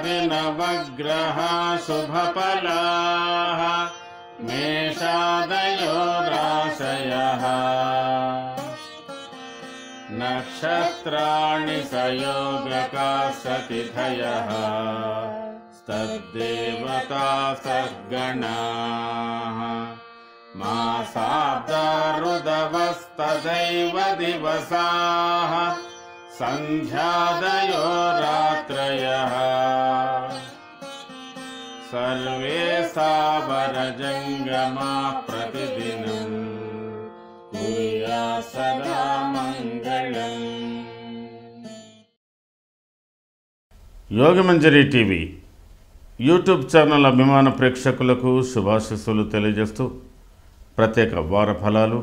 आदित्यादिनवग्रह शुभफलाः मेषादयो राशयः नक्षत्राणि संयोगकाः सतिथयः तद्देवता सद्गणाः मासाब्दा ऋदवस्तदैव दिवसाः संध्यादयो रात्रयः सर्वे सावरजंगमा प्रतिदिनं कुर्यात् सदा मंगलम्। యోగమంజరి టీవీ యూట్యూబ్ ఛానల్ అభిమాన ప్రేక్షకులకు శుభాశీస్సులు తెలియజేస్తూ ప్రత్యేక వార ఫలాలు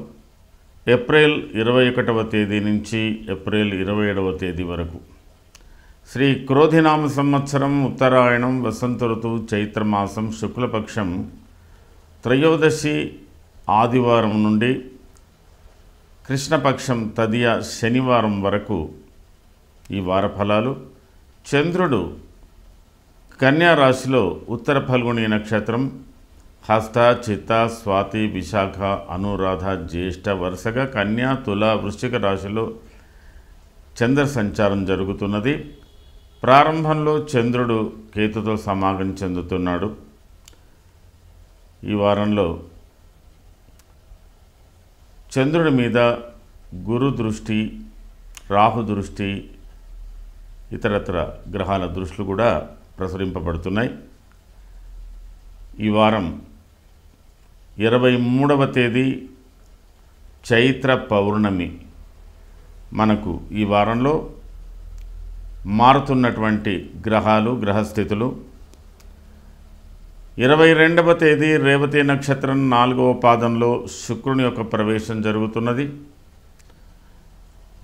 ఏప్రిల్ 21వ తేదీ నుంచి ఏప్రిల్ 27వ తేదీ వరకు శ్రీ క్రోధినామ సంవత్సరం ఉత్తరాయణం వసంత ఋతువు చైత్రమాసం శుక్లపక్షం త్రయోదశి ఆదివారం నుండి కృష్ణపక్షం తదియ శనివారం వరకు ఈ వార ఫలాలు. చంద్రుడు కన్యా రాశిలో ఉత్తర ఫల్గుణి నక్షత్రం హస్త చిత్త స్వాతి విశాఖ అనురాధ జ్యేష్ఠ వరుసగా కన్యా తుల వృశ్చిక రాశిలో చంద్ర సంచారం జరుగుతున్నది. ప్రారంభంలో చంద్రుడు కేతుతో సమాగం చెందుతున్నాడు. ఈ వారంలో చంద్రుడి మీద గురు దృష్టి, రాహు దృష్టి, ఇతరత్ర గ్రహాల దృష్టిలు కూడా ప్రసరింపబడుతున్నాయి. ఈ వారం 23వ తేదీ చైత్ర పౌర్ణమి. మనకు ఈ వారంలో మారుతున్నటువంటి గ్రహాలు, గ్రహస్థితులు 22వ తేదీ రేవతి నక్షత్రం 4వ పాదంలో శుక్రుని యొక్క ప్రవేశం జరుగుతున్నది.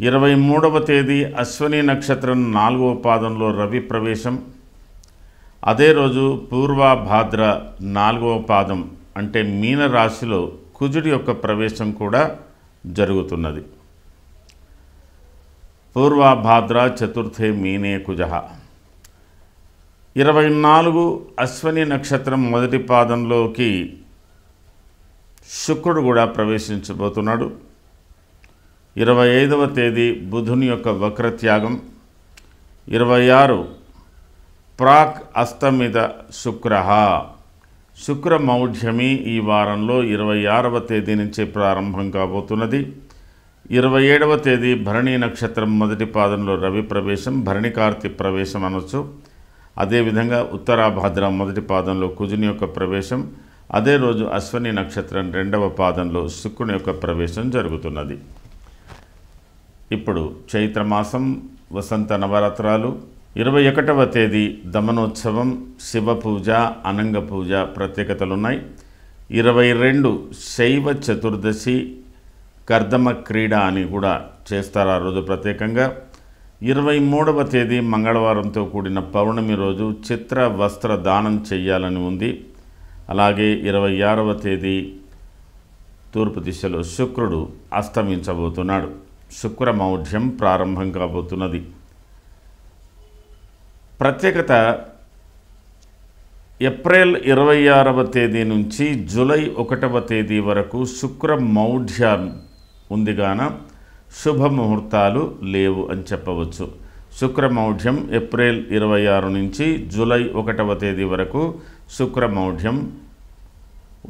23వ తేదీ అశ్వని నక్షత్రం 4వ పాదంలో రవి ప్రవేశం. అదే రోజు పూర్వభాద్ర 4వ పాదం అంటే మీన రాశిలో కుజుడి యొక్క ప్రవేశం కూడా జరుగుతున్నది. పూర్వభాద్ర చతుర్థే మీనే కుజః. 24 అశ్వని నక్షత్రం మొదటి పాదంలోకి శుక్రుడు కూడా ప్రవేశించబోతున్నాడు. 25వ తేదీ బుధుని యొక్క వక్రత్యాగం. 26 ప్రాక్ అస్తమిత శుక్ర మౌఢ్యమి ఈ వారంలో 26వ తేదీ నుంచి ప్రారంభం కాబోతున్నది. 27వ తేదీ భరణి నక్షత్రం మొదటి పాదంలో రవి ప్రవేశం, భరణి కార్తీ ప్రవేశం అనొచ్చు. అదేవిధంగా ఉత్తరాభాద్ర మొదటి పాదంలో కుజుని యొక్క ప్రవేశం, అదే రోజు అశ్వని నక్షత్రం 2వ పాదంలో శుక్రుని యొక్క ప్రవేశం జరుగుతున్నది. ఇప్పుడు చైత్రమాసం వసంత నవరాత్రాలు. 21వ తేదీ దమనోత్సవం, శివ పూజ, అనంగ పూజ ప్రత్యేకతలున్నాయి. 22 శైవ చతుర్దశి, కర్దమ క్రీడ అని కూడా చేస్తారు ఆ రోజు ప్రత్యేకంగా. 23వ తేదీ మంగళవారంతో కూడిన పౌర్ణమి రోజు చిత్ర వస్త్ర దానం చెయ్యాలని ఉంది. అలాగే 26వ తేదీ తూర్పు దిశలో శుక్రుడు అస్తమించబోతున్నాడు. శుక్ర మౌఢ్యం ప్రారంభం కాబోతున్నది. ప్రత్యేకత ఏప్రిల్ 26వ తేదీ నుంచి జూలై 1వ తేదీ వరకు శుక్ర మౌఢ్యం ఉంది గాన శుభముహూర్తాలు లేవు అని చెప్పవచ్చు. శుక్ర మౌఢ్యం ఏప్రిల్ 26 నుంచి జూలై 1వ తేదీ వరకు శుక్ర మౌఢ్యం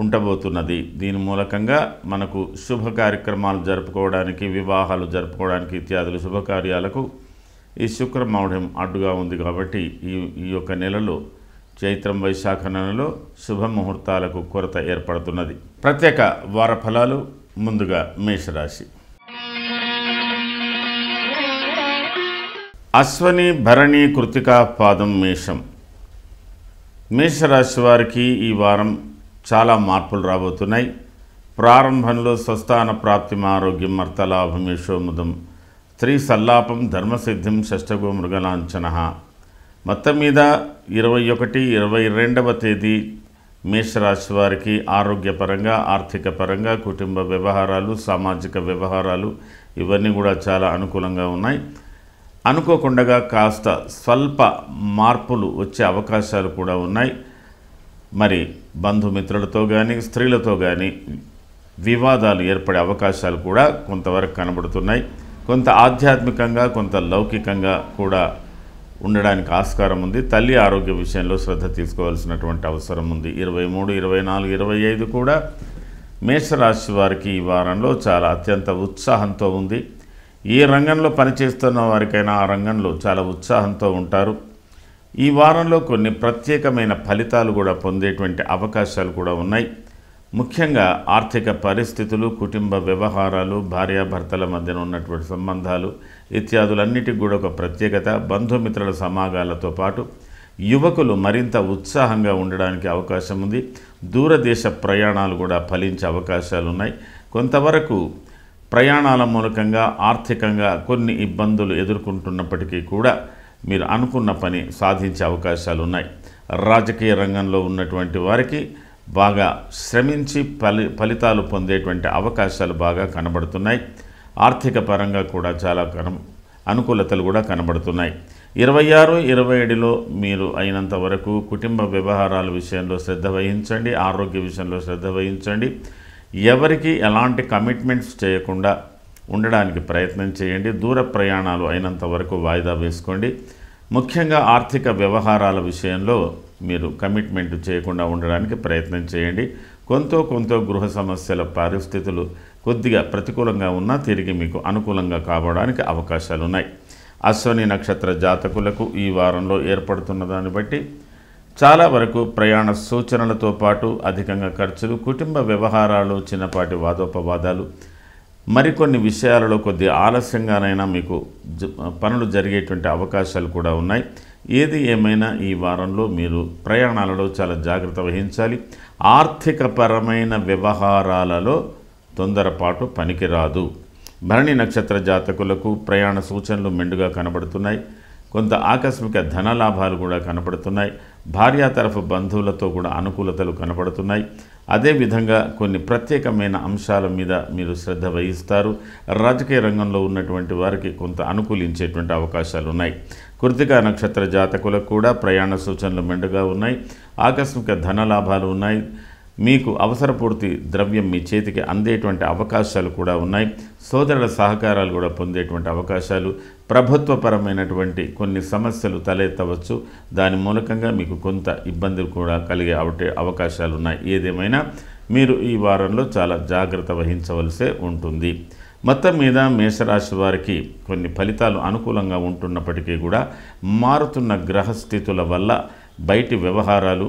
ఉండబోతున్నది. దీని మూలకంగా మనకు శుభ కార్యక్రమాలు జరుపుకోవడానికి, వివాహాలు జరుపుకోవడానికి ఇత్యాదులు శుభకార్యాలకు ఈ శుక్ర మౌఢ్యం అడ్డుగా ఉంది. కాబట్టి ఈ యొక్క నెలలో చైత్రం వైశాఖ నెలలో శుభముహూర్తాలకు కొరత ఏర్పడుతున్నది. ప్రత్యేక వార ఫలాలు. ముందుగా మేషరాశి. అశ్వని భరణి కృతికా పాదం మేషం. మేషరాశి వారికి ఈ వారం చాలా మార్పులు రాబోతున్నాయి. ప్రారంభంలో స్వస్థాన ప్రాప్తిమ ఆరోగ్యం అర్థలాభం యశోముదం స్త్రీ సల్లాపం ధర్మసిద్ధిం షష్టగో మృగలాంఛన. మొత్తం మీద 21, 22వ తేదీ మేషరాశి వారికి ఆరోగ్యపరంగా, ఆర్థిక పరంగా, కుటుంబ వ్యవహారాలు, సామాజిక వ్యవహారాలు ఇవన్నీ కూడా చాలా అనుకూలంగా ఉన్నాయి. అనుకోకుండా కాస్త స్వల్ప మార్పులు వచ్చే అవకాశాలు కూడా ఉన్నాయి. మరి బంధుమిత్రులతో కానీ, స్త్రీలతో కానీ వివాదాలు ఏర్పడే అవకాశాలు కూడా కొంతవరకు కనబడుతున్నాయి. కొంత ఆధ్యాత్మికంగా, కొంత లౌకికంగా కూడా ఉండడానికి ఆస్కారం ఉంది. తల్లి ఆరోగ్య విషయంలో శ్రద్ధ తీసుకోవాల్సినటువంటి అవసరం ఉంది. 23, 24, 25 కూడా మేషరాశి వారికి ఈ వారంలో చాలా అత్యంత ఉత్సాహంతో ఉంది. ఏ రంగంలో పనిచేస్తున్న వారికైనా ఆ రంగంలో చాలా ఉత్సాహంతో ఉంటారు. ఈ వారంలో కొన్ని ప్రత్యేకమైన ఫలితాలు కూడా పొందేటువంటి అవకాశాలు కూడా ఉన్నాయి. ముఖ్యంగా ఆర్థిక పరిస్థితులు, కుటుంబ వ్యవహారాలు, భార్యాభర్తల మధ్యన ఉన్నటువంటి సంబంధాలు ఇత్యాదులన్నిటికి కూడా ఒక ప్రత్యేకత. బంధుమిత్రుల సమాగాలతో పాటు యువకులు మరింత ఉత్సాహంగా ఉండడానికి అవకాశం ఉంది. దూరదేశ ప్రయాణాలు కూడా ఫలించే అవకాశాలు ఉన్నాయి. కొంతవరకు ప్రయాణాల మూలకంగా ఆర్థికంగా కొన్ని ఇబ్బందులు ఎదుర్కొంటున్నప్పటికీ కూడా మీరు అనుకున్న పని సాధించే అవకాశాలు ఉన్నాయి. రాజకీయ రంగంలో ఉన్నటువంటి వారికి బాగా శ్రమించి ఫలితాలు పొందేటువంటి అవకాశాలు బాగా కనబడుతున్నాయి. ఆర్థిక పరంగా కూడా చాలా అనుకూలతలు కూడా కనబడుతున్నాయి. 26, 27లో మీరు అయినంత వరకు కుటుంబ వ్యవహారాల విషయంలో శ్రద్ధ వహించండి. ఆరోగ్య విషయంలో శ్రద్ధ వహించండి. ఎవరికి ఎలాంటి కమిట్మెంట్స్ చేయకుండా ఉండడానికి ప్రయత్నం చేయండి. దూర ప్రయాణాలు అయినంత వరకు వాయిదా వేసుకోండి. ముఖ్యంగా ఆర్థిక వ్యవహారాల విషయంలో మీరు కమిట్మెంట్ చేయకుండా ఉండడానికి ప్రయత్నం చేయండి. కొంత గృహ సమస్యల పరిస్థితులు కొద్దిగా ప్రతికూలంగా ఉన్నా తిరిగి మీకు అనుకూలంగా కావడానికి అవకాశాలు ఉన్నాయి. అశ్వని నక్షత్ర జాతకులకు ఈ వారంలో ఏర్పడుతున్న దాన్ని బట్టి చాలా వరకు ప్రయాణ సూచనలతో పాటు అధికంగా ఖర్చులు, కుటుంబ వ్యవహారాలు, చిన్నపాటి వాదోపవాదాలు, మరికొన్ని విషయాలలో కొద్ది ఆలస్యంగానైనా మీకు పనులు జరిగేటువంటి అవకాశాలు కూడా ఉన్నాయి. ఏది ఏమైనా ఈ వారంలో మీరు ప్రయాణాలలో చాలా జాగ్రత్త వహించాలి. ఆర్థికపరమైన వ్యవహారాలలో తొందరపాటు పనికిరాదు. భరణి నక్షత్ర జాతకులకు ప్రయాణ సూచనలు మెండుగా కనబడుతున్నాయి. కొంత ఆకస్మిక ధనలాభాలు కూడా కనబడుతున్నాయి. భార్యా తరఫు బంధువులతో కూడా అనుకూలతలు కనబడుతున్నాయి. అదేవిధంగా కొన్ని ప్రత్యేకమైన అంశాల మీద మీరు శ్రద్ధ వహిస్తారు. రాజకీయ రంగంలో ఉన్నటువంటి వారికి కొంత అనుకూలించేటువంటి అవకాశాలు ఉన్నాయి. కృత్తికా నక్షత్ర జాతకులకు కూడా ప్రయాణ సూచనలు మెండుగా ఉన్నాయి. ఆకస్మిక ధనలాభాలు ఉన్నాయి. మీకు అవసరపూర్తి ద్రవ్యం మీ చేతికి అందేటువంటి అవకాశాలు కూడా ఉన్నాయి. సోదరుల సహకారాలు కూడా పొందేటువంటి అవకాశాలు, ప్రభుత్వపరమైనటువంటి కొన్ని సమస్యలు తలెత్తవచ్చు. దాని మూలకంగా మీకు కొంత ఇబ్బందులు కూడా కలిగే అవకాశాలు ఉన్నాయి. ఏదేమైనా మీరు ఈ వారంలో చాలా జాగ్రత్త వహించవలసే ఉంటుంది. మొత్తం మీద మేషరాశి వారికి కొన్ని ఫలితాలు అనుకూలంగా ఉంటున్నప్పటికీ కూడా మారుతున్న గ్రహస్థితుల వల్ల బయటి వ్యవహారాలు,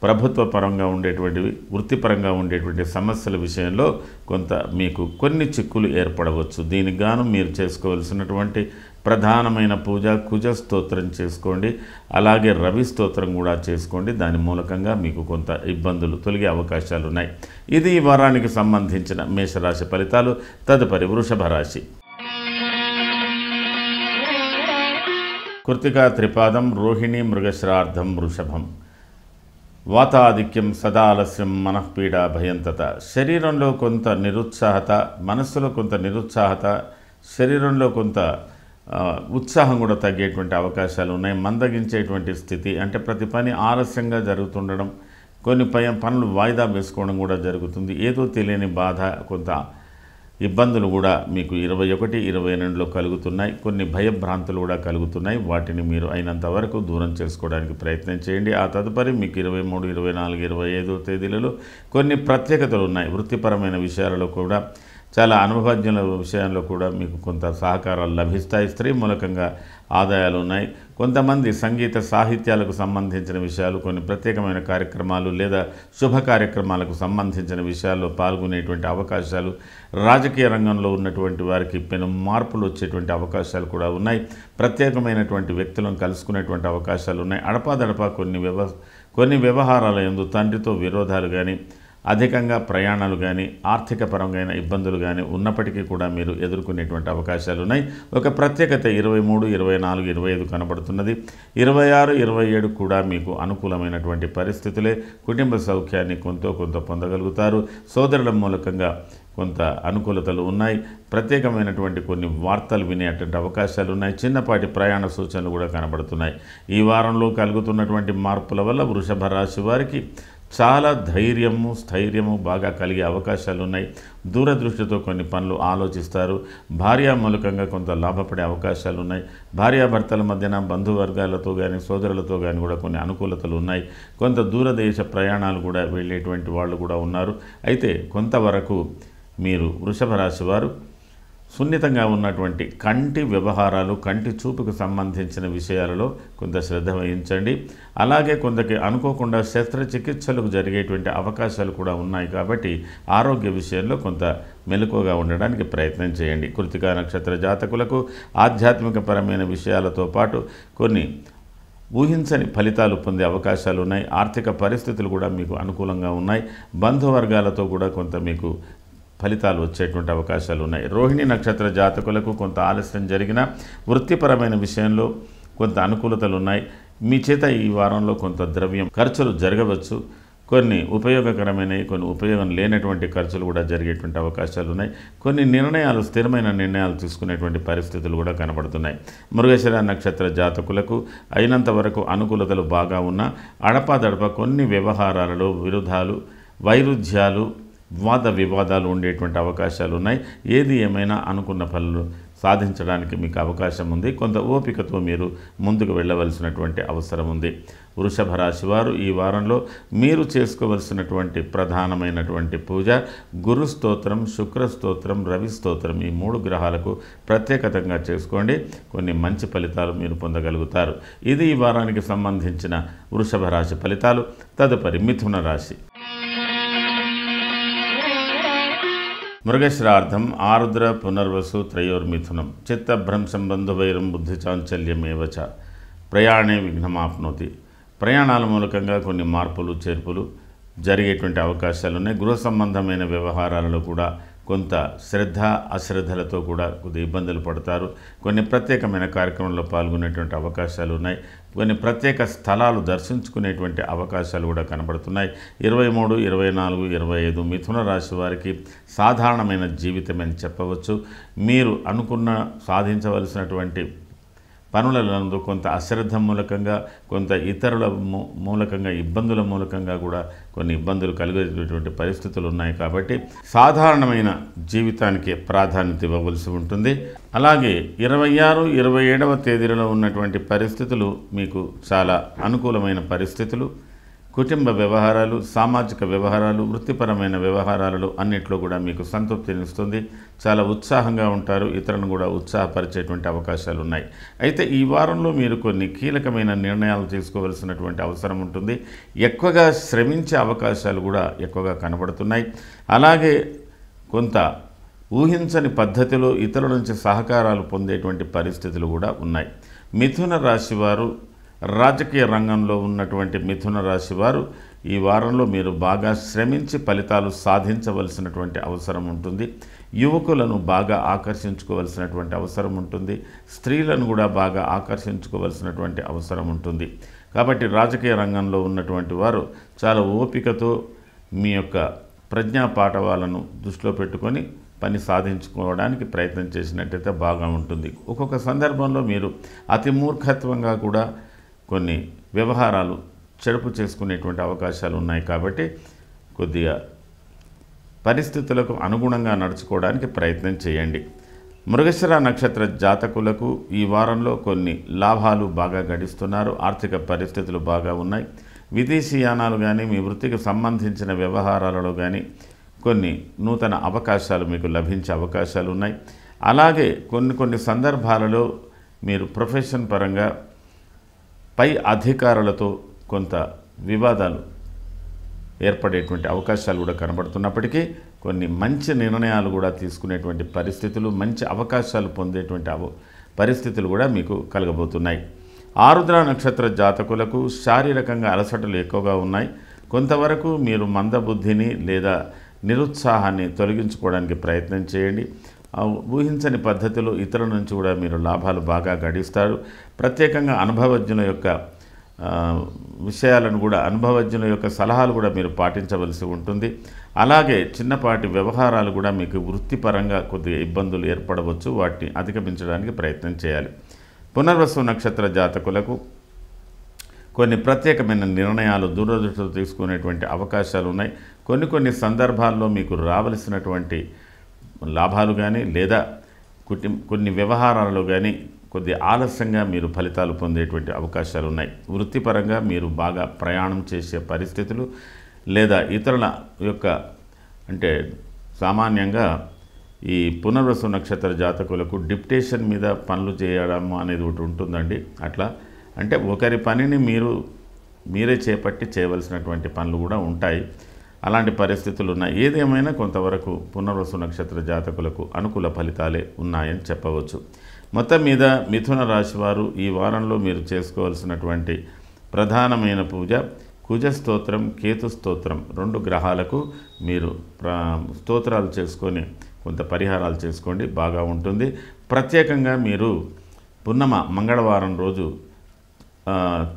ప్రభుత్వ పరంగా ఉండేటువంటివి, వృత్తిపరంగా ఉండేటువంటి సమస్యల విషయంలో కొంత మీకు కొన్ని చిక్కులు ఏర్పడవచ్చు. దీనికి గాను మీరు చేసుకోవాల్సినటువంటి ప్రధానమైన పూజ కుజ స్తోత్రం చేసుకోండి. అలాగే రవి స్తోత్రం కూడా చేసుకోండి. దాని మూలకంగా మీకు కొంత ఇబ్బందులు తొలగే అవకాశాలు ఉన్నాయి. ఇది ఈ వారానికి సంబంధించిన మేషరాశి ఫలితాలు. తదుపరి వృషభ రాశి. కృత్తికా త్రిపాదం, రోహిణి మృగశ్రార్థం, వృషభం. వాతాధిక్యం, సదా ఆలస్యం, మనఃపీడ, భయంతత. శరీరంలో కొంత నిరుత్సాహత, మనస్సులో కొంత నిరుత్సాహత, శరీరంలో కొంత ఉత్సాహం కూడా తగ్గేటువంటి అవకాశాలు ఉన్నాయి. మందగించేటువంటి స్థితి, అంటే ప్రతి పని ఆలస్యంగా జరుగుతుండడం, కొన్ని పనులు వాయిదా వేసుకోవడం కూడా జరుగుతుంది. ఏదో తెలియని బాధ, కొంత ఇబ్బందులు కూడా మీకు 21, 22లో కలుగుతున్నాయి. కొన్ని భయభ్రాంతులు కూడా కలుగుతున్నాయి. వాటిని మీరు అయినంత వరకు దూరం చేసుకోవడానికి ప్రయత్నం చేయండి. ఆ తదుపరి మీకు 23, 24, 25 తేదీలలో కొన్ని ప్రత్యేకతలు ఉన్నాయి. వృత్తిపరమైన విషయాలలో కూడా చాలా అనుభవజ్ఞుల విషయంలో కూడా మీకు కొంత సహకారాలు లభిస్తాయి. స్త్రీ మూలకంగా ఆదాయాలు ఉన్నాయి. కొంతమంది సంగీత సాహిత్యాలకు సంబంధించిన విషయాలు, కొన్ని ప్రత్యేకమైన కార్యక్రమాలు లేదా శుభ కార్యక్రమాలకు సంబంధించిన విషయాల్లో పాల్గొనేటువంటి అవకాశాలు, రాజకీయ రంగంలో ఉన్నటువంటి వారికి పెను మార్పులు వచ్చేటువంటి అవకాశాలు కూడా ఉన్నాయి. ప్రత్యేకమైనటువంటి వ్యక్తులను కలుసుకునేటువంటి అవకాశాలు ఉన్నాయి. అడపాదడపా కొన్ని వ్యవహారాల యందు తండ్రితో విరోధాలు కానీ, అధికంగా ప్రయాణాలు కానీ ఆర్థిక పరమైన ఇబ్బందులు కానీ ఉన్నప్పటికీ కూడా మీరు ఎదుర్కొనేటువంటి అవకాశాలు ఉన్నాయి. ఒక ప్రత్యేకత 23, 24, 25 కనబడుతున్నది. 26, 27 కూడా మీకు అనుకూలమైనటువంటి పరిస్థితులే. కుటుంబ సౌఖ్యాన్ని కొంత పొందగలుగుతారు. సోదరుల మూలకంగా కొంత అనుకూలతలు ఉన్నాయి. ప్రత్యేకమైనటువంటి కొన్ని వార్తలు వినేటువంటి అవకాశాలు ఉన్నాయి. చిన్నపాటి ప్రయాణ సూచనలు కూడా కనబడుతున్నాయి. ఈ వారంలో కలుగుతున్నటువంటి మార్పుల వల్ల వృషభ రాశి వారికి చాలా స్థైర్యము బాగా కలిగే అవకాశాలు ఉన్నాయి. దూరదృష్టితో కొన్ని పనులు ఆలోచిస్తారు. భార్య మూలకంగా కొంత లాభపడే అవకాశాలు ఉన్నాయి. భార్యాభర్తల మధ్యన బంధువర్గాలతో కానీ సోదరులతో కానీ కూడా కొన్ని అనుకూలతలు ఉన్నాయి. కొంత దూరదేశ ప్రయాణాలు కూడా వెళ్ళేటువంటి వాళ్ళు కూడా ఉన్నారు. అయితే కొంతవరకు మీరు వృషభ రాశి వారు సున్నితంగా ఉన్నటువంటి కంటి వ్యవహారాలు, కంటి చూపుకు సంబంధించిన విషయాలలో కొంత శ్రద్ధ వహించండి. అలాగే కొందరికి అనుకోకుండా శస్త్రచికిత్సలకు జరిగేటువంటి అవకాశాలు కూడా ఉన్నాయి. కాబట్టి ఆరోగ్య విషయంలో కొంత మెలకువగా ఉండడానికి ప్రయత్నం చేయండి. కృత్తికా నక్షత్ర జాతకులకు ఆధ్యాత్మికపరమైన విషయాలతో పాటు కొన్ని ఊహించని ఫలితాలు పొందే అవకాశాలు ఉన్నాయి. ఆర్థిక పరిస్థితులు కూడా మీకు అనుకూలంగా ఉన్నాయి. బంధువర్గాలతో కూడా కొంత మీకు ఫలితాలు వచ్చేటువంటి అవకాశాలు ఉన్నాయి. రోహిణి నక్షత్ర జాతకులకు కొంత ఆలస్యం జరిగిన వృత్తిపరమైన విషయంలో కొంత అనుకూలతలు ఉన్నాయి. మీ చేత ఈ వారంలో కొంత ద్రవ్యం ఖర్చులు జరగవచ్చు. కొన్ని ఉపయోగకరమైనవి, కొన్ని ఉపయోగం లేనటువంటి ఖర్చులు కూడా జరిగేటువంటి అవకాశాలు ఉన్నాయి. కొన్ని స్థిరమైన నిర్ణయాలు తీసుకునేటువంటి పరిస్థితులు కూడా కనబడుతున్నాయి. మృగశిర నక్షత్ర జాతకులకు అయినంత వరకు అనుకూలతలు బాగా ఉన్న అడపాదడప కొన్ని వ్యవహారాలలో వైరుధ్యాలు, వాద వివాదాలు ఉండేటువంటి అవకాశాలు ఉన్నాయి. ఏది ఏమైనా అనుకున్న పనులు సాధించడానికి మీకు అవకాశం ఉంది. కొంత ఓపికతో మీరు ముందుకు వెళ్ళవలసినటువంటి అవసరం ఉంది. వృషభ రాశి వారు ఈ వారంలో మీరు చేసుకోవలసినటువంటి ప్రధానమైనటువంటి పూజ గురు స్తోత్రం, శుక్ర స్తోత్రం, రవి స్తోత్రం, ఈ 3 గ్రహాలకు ప్రత్యేకతంగా చేసుకోండి. కొన్ని మంచి ఫలితాలు మీరు పొందగలుగుతారు. ఇది ఈ వారానికి సంబంధించిన వృషభ రాశి ఫలితాలు. తదుపరి మిథున రాశి. మృగశ్రార్థం, ఆరుద్ర, పునర్వసు, త్రయోర్మిథునం, చిత్తభ్రంశం, బంధువైరం, బుద్ధి చాంచల్యమేవచ, ప్రయాణే విఘ్నమాప్నోతి. ప్రయాణాల మూలకంగా కొన్ని మార్పులు చేర్పులు జరిగేటువంటి అవకాశాలు ఉన్నాయి. గృహ సంబంధమైన వ్యవహారాలలో కూడా కొంత అశ్రద్ధలతో కూడా కొద్ది ఇబ్బందులు పడతారు. కొన్ని ప్రత్యేకమైన కార్యక్రమంలో పాల్గొనేటువంటి అవకాశాలు ఉన్నాయి. కొన్ని ప్రత్యేక స్థలాలు దర్శించుకునేటువంటి అవకాశాలు కూడా కనబడుతున్నాయి. 23, 24, 25 మిథున రాశి వారికి సాధారణమైన జీవితం అని చెప్పవచ్చు. మీరు సాధించవలసినటువంటి పనులలో కొంత అశ్రద్ధ మూలకంగా, కొంత ఇతరుల మూలకంగా, ఇబ్బందుల మూలకంగా కూడా కొన్ని ఇబ్బందులు కలిగేటువంటి పరిస్థితులు ఉన్నాయి. కాబట్టి సాధారణమైన జీవితానికి ప్రాధాన్యత ఇవ్వవలసి ఉంటుంది. అలాగే 26, 27వ తేదీలలో ఉన్నటువంటి పరిస్థితులు మీకు చాలా అనుకూలమైన పరిస్థితులు. కుటుంబ వ్యవహారాలు, సామాజిక వ్యవహారాలు, వృత్తిపరమైన వ్యవహారాలలో అన్నిట్లో కూడా మీకు సంతృప్తినిస్తుంది. చాలా ఉత్సాహంగా ఉంటారు. ఇతరులను కూడా ఉత్సాహపరిచేటువంటి అవకాశాలు ఉన్నాయి. అయితే ఈ వారంలో మీరు కొన్ని కీలకమైన నిర్ణయాలు తీసుకోవలసినటువంటి అవసరం ఉంటుంది. ఎక్కువగా శ్రమించే అవకాశాలు కూడా ఎక్కువగా కనబడుతున్నాయి. అలాగే కొంత ఊహించని పద్ధతిలో ఇతరుల నుంచి సహకారాలు పొందేటువంటి పరిస్థితులు కూడా ఉన్నాయి. మిథున రాశి వారు, రాజకీయ రంగంలో ఉన్నటువంటి మిథున రాశి వారు ఈ వారంలో మీరు బాగా శ్రమించి ఫలితాలు సాధించవలసినటువంటి అవసరం ఉంటుంది. యువకులను బాగా ఆకర్షించుకోవలసినటువంటి అవసరం ఉంటుంది. స్త్రీలను కూడా బాగా ఆకర్షించుకోవలసినటువంటి అవసరం ఉంటుంది. కాబట్టి రాజకీయ రంగంలో ఉన్నటువంటి వారు చాలా ఓపికతో మీ యొక్క ప్రజ్ఞా పాఠవాలను దృష్టిలో పెట్టుకొని పని సాధించుకోవడానికి ప్రయత్నం చేసినట్టయితే బాగా ఉంటుంది. ఒక్కొక్క సందర్భంలో మీరు అతి మూర్ఖత్వంగా కూడా కొన్ని వ్యవహారాలు చెడుపు చేసుకునేటువంటి అవకాశాలు ఉన్నాయి. కాబట్టి కొద్దిగా పరిస్థితులకు అనుగుణంగా నడుచుకోవడానికి ప్రయత్నం చేయండి. మృగశిర నక్షత్ర జాతకులకు ఈ వారంలో కొన్ని లాభాలు బాగా గడిస్తున్నారు. ఆర్థిక పరిస్థితులు బాగా ఉన్నాయి. విదేశీయానాలు కానీ, మీ వృత్తికి సంబంధించిన వ్యవహారాలలో కానీ కొన్ని నూతన అవకాశాలు మీకు లభించే అవకాశాలు ఉన్నాయి. అలాగే కొన్ని సందర్భాలలో మీరు ప్రొఫెషన్ పరంగా పై అధికారులతో కొంత వివాదాలు ఏర్పడేటువంటి అవకాశాలు కూడా కనబడుతున్నప్పటికీ కొన్ని మంచి నిర్ణయాలు కూడా తీసుకునేటువంటి పరిస్థితులు, మంచి అవకాశాలు పొందేటువంటి పరిస్థితులు కూడా మీకు కలగబోతున్నాయి. ఆరుద్ర నక్షత్ర జాతకులకు శారీరకంగా అలసటలు ఎక్కువగా ఉన్నాయి. కొంతవరకు మీరు మందబుద్ధిని లేదా నిరుత్సాహాన్ని తొలగించుకోవడానికి ప్రయత్నం చేయండి. ఊహించని పద్ధతిలో ఇతరుల నుంచి కూడా మీరు లాభాలు బాగా గడిస్తారు. ప్రత్యేకంగా అనుభవజ్ఞుల యొక్క విషయాలను కూడా, అనుభవజ్ఞుల యొక్క సలహాలు కూడా మీరు పాటించవలసి ఉంటుంది. అలాగే చిన్నపాటి వ్యవహారాలు కూడా మీకు వృత్తిపరంగా కొద్దిగా ఇబ్బందులు ఏర్పడవచ్చు. వాటిని అధిగమించడానికి ప్రయత్నం చేయాలి. పునర్వసు నక్షత్ర జాతకులకు కొన్ని ప్రత్యేకమైన నిర్ణయాలు దూరదృష్టితో తీసుకునేటువంటి అవకాశాలు ఉన్నాయి. కొన్ని సందర్భాల్లో మీకు రావలసినటువంటి లాభాలు కానీ లేదా కొన్ని వ్యవహారాలలో కానీ కొద్ది ఆలస్యంగా మీరు ఫలితాలు పొందేటువంటి అవకాశాలు ఉన్నాయి. వృత్తిపరంగా మీరు బాగా ప్రయాణం చేసే పరిస్థితులు లేదా ఇతరుల యొక్క అంటే సామాన్యంగా ఈ పునర్వసు నక్షత్ర జాతకులకు డిప్టేషన్ మీద పనులు చేయడం అనేది ఒకటి ఉంటుందండి. అట్లా అంటే ఒకరి పనిని మీరే చేపట్టి చేయవలసినటువంటి పనులు కూడా ఉంటాయి. అలాంటి పరిస్థితులు ఉన్నాయి. ఏదేమైనా కొంతవరకు పునర్వసు నక్షత్ర జాతకులకు అనుకూల ఫలితాలే ఉన్నాయని చెప్పవచ్చు. మొత్తం మీద మిథున రాశి వారు ఈ వారంలో మీరు చేసుకోవాల్సినటువంటి ప్రధానమైన పూజ కుజ స్తోత్రం, కేతు స్తోత్రం, 2 గ్రహాలకు మీరు స్తోత్రాలు చేసుకొని కొంత పరిహారాలు చేసుకోండి, బాగా ఉంటుంది. ప్రత్యేకంగా మీరు పున్నమ మంగళవారం రోజు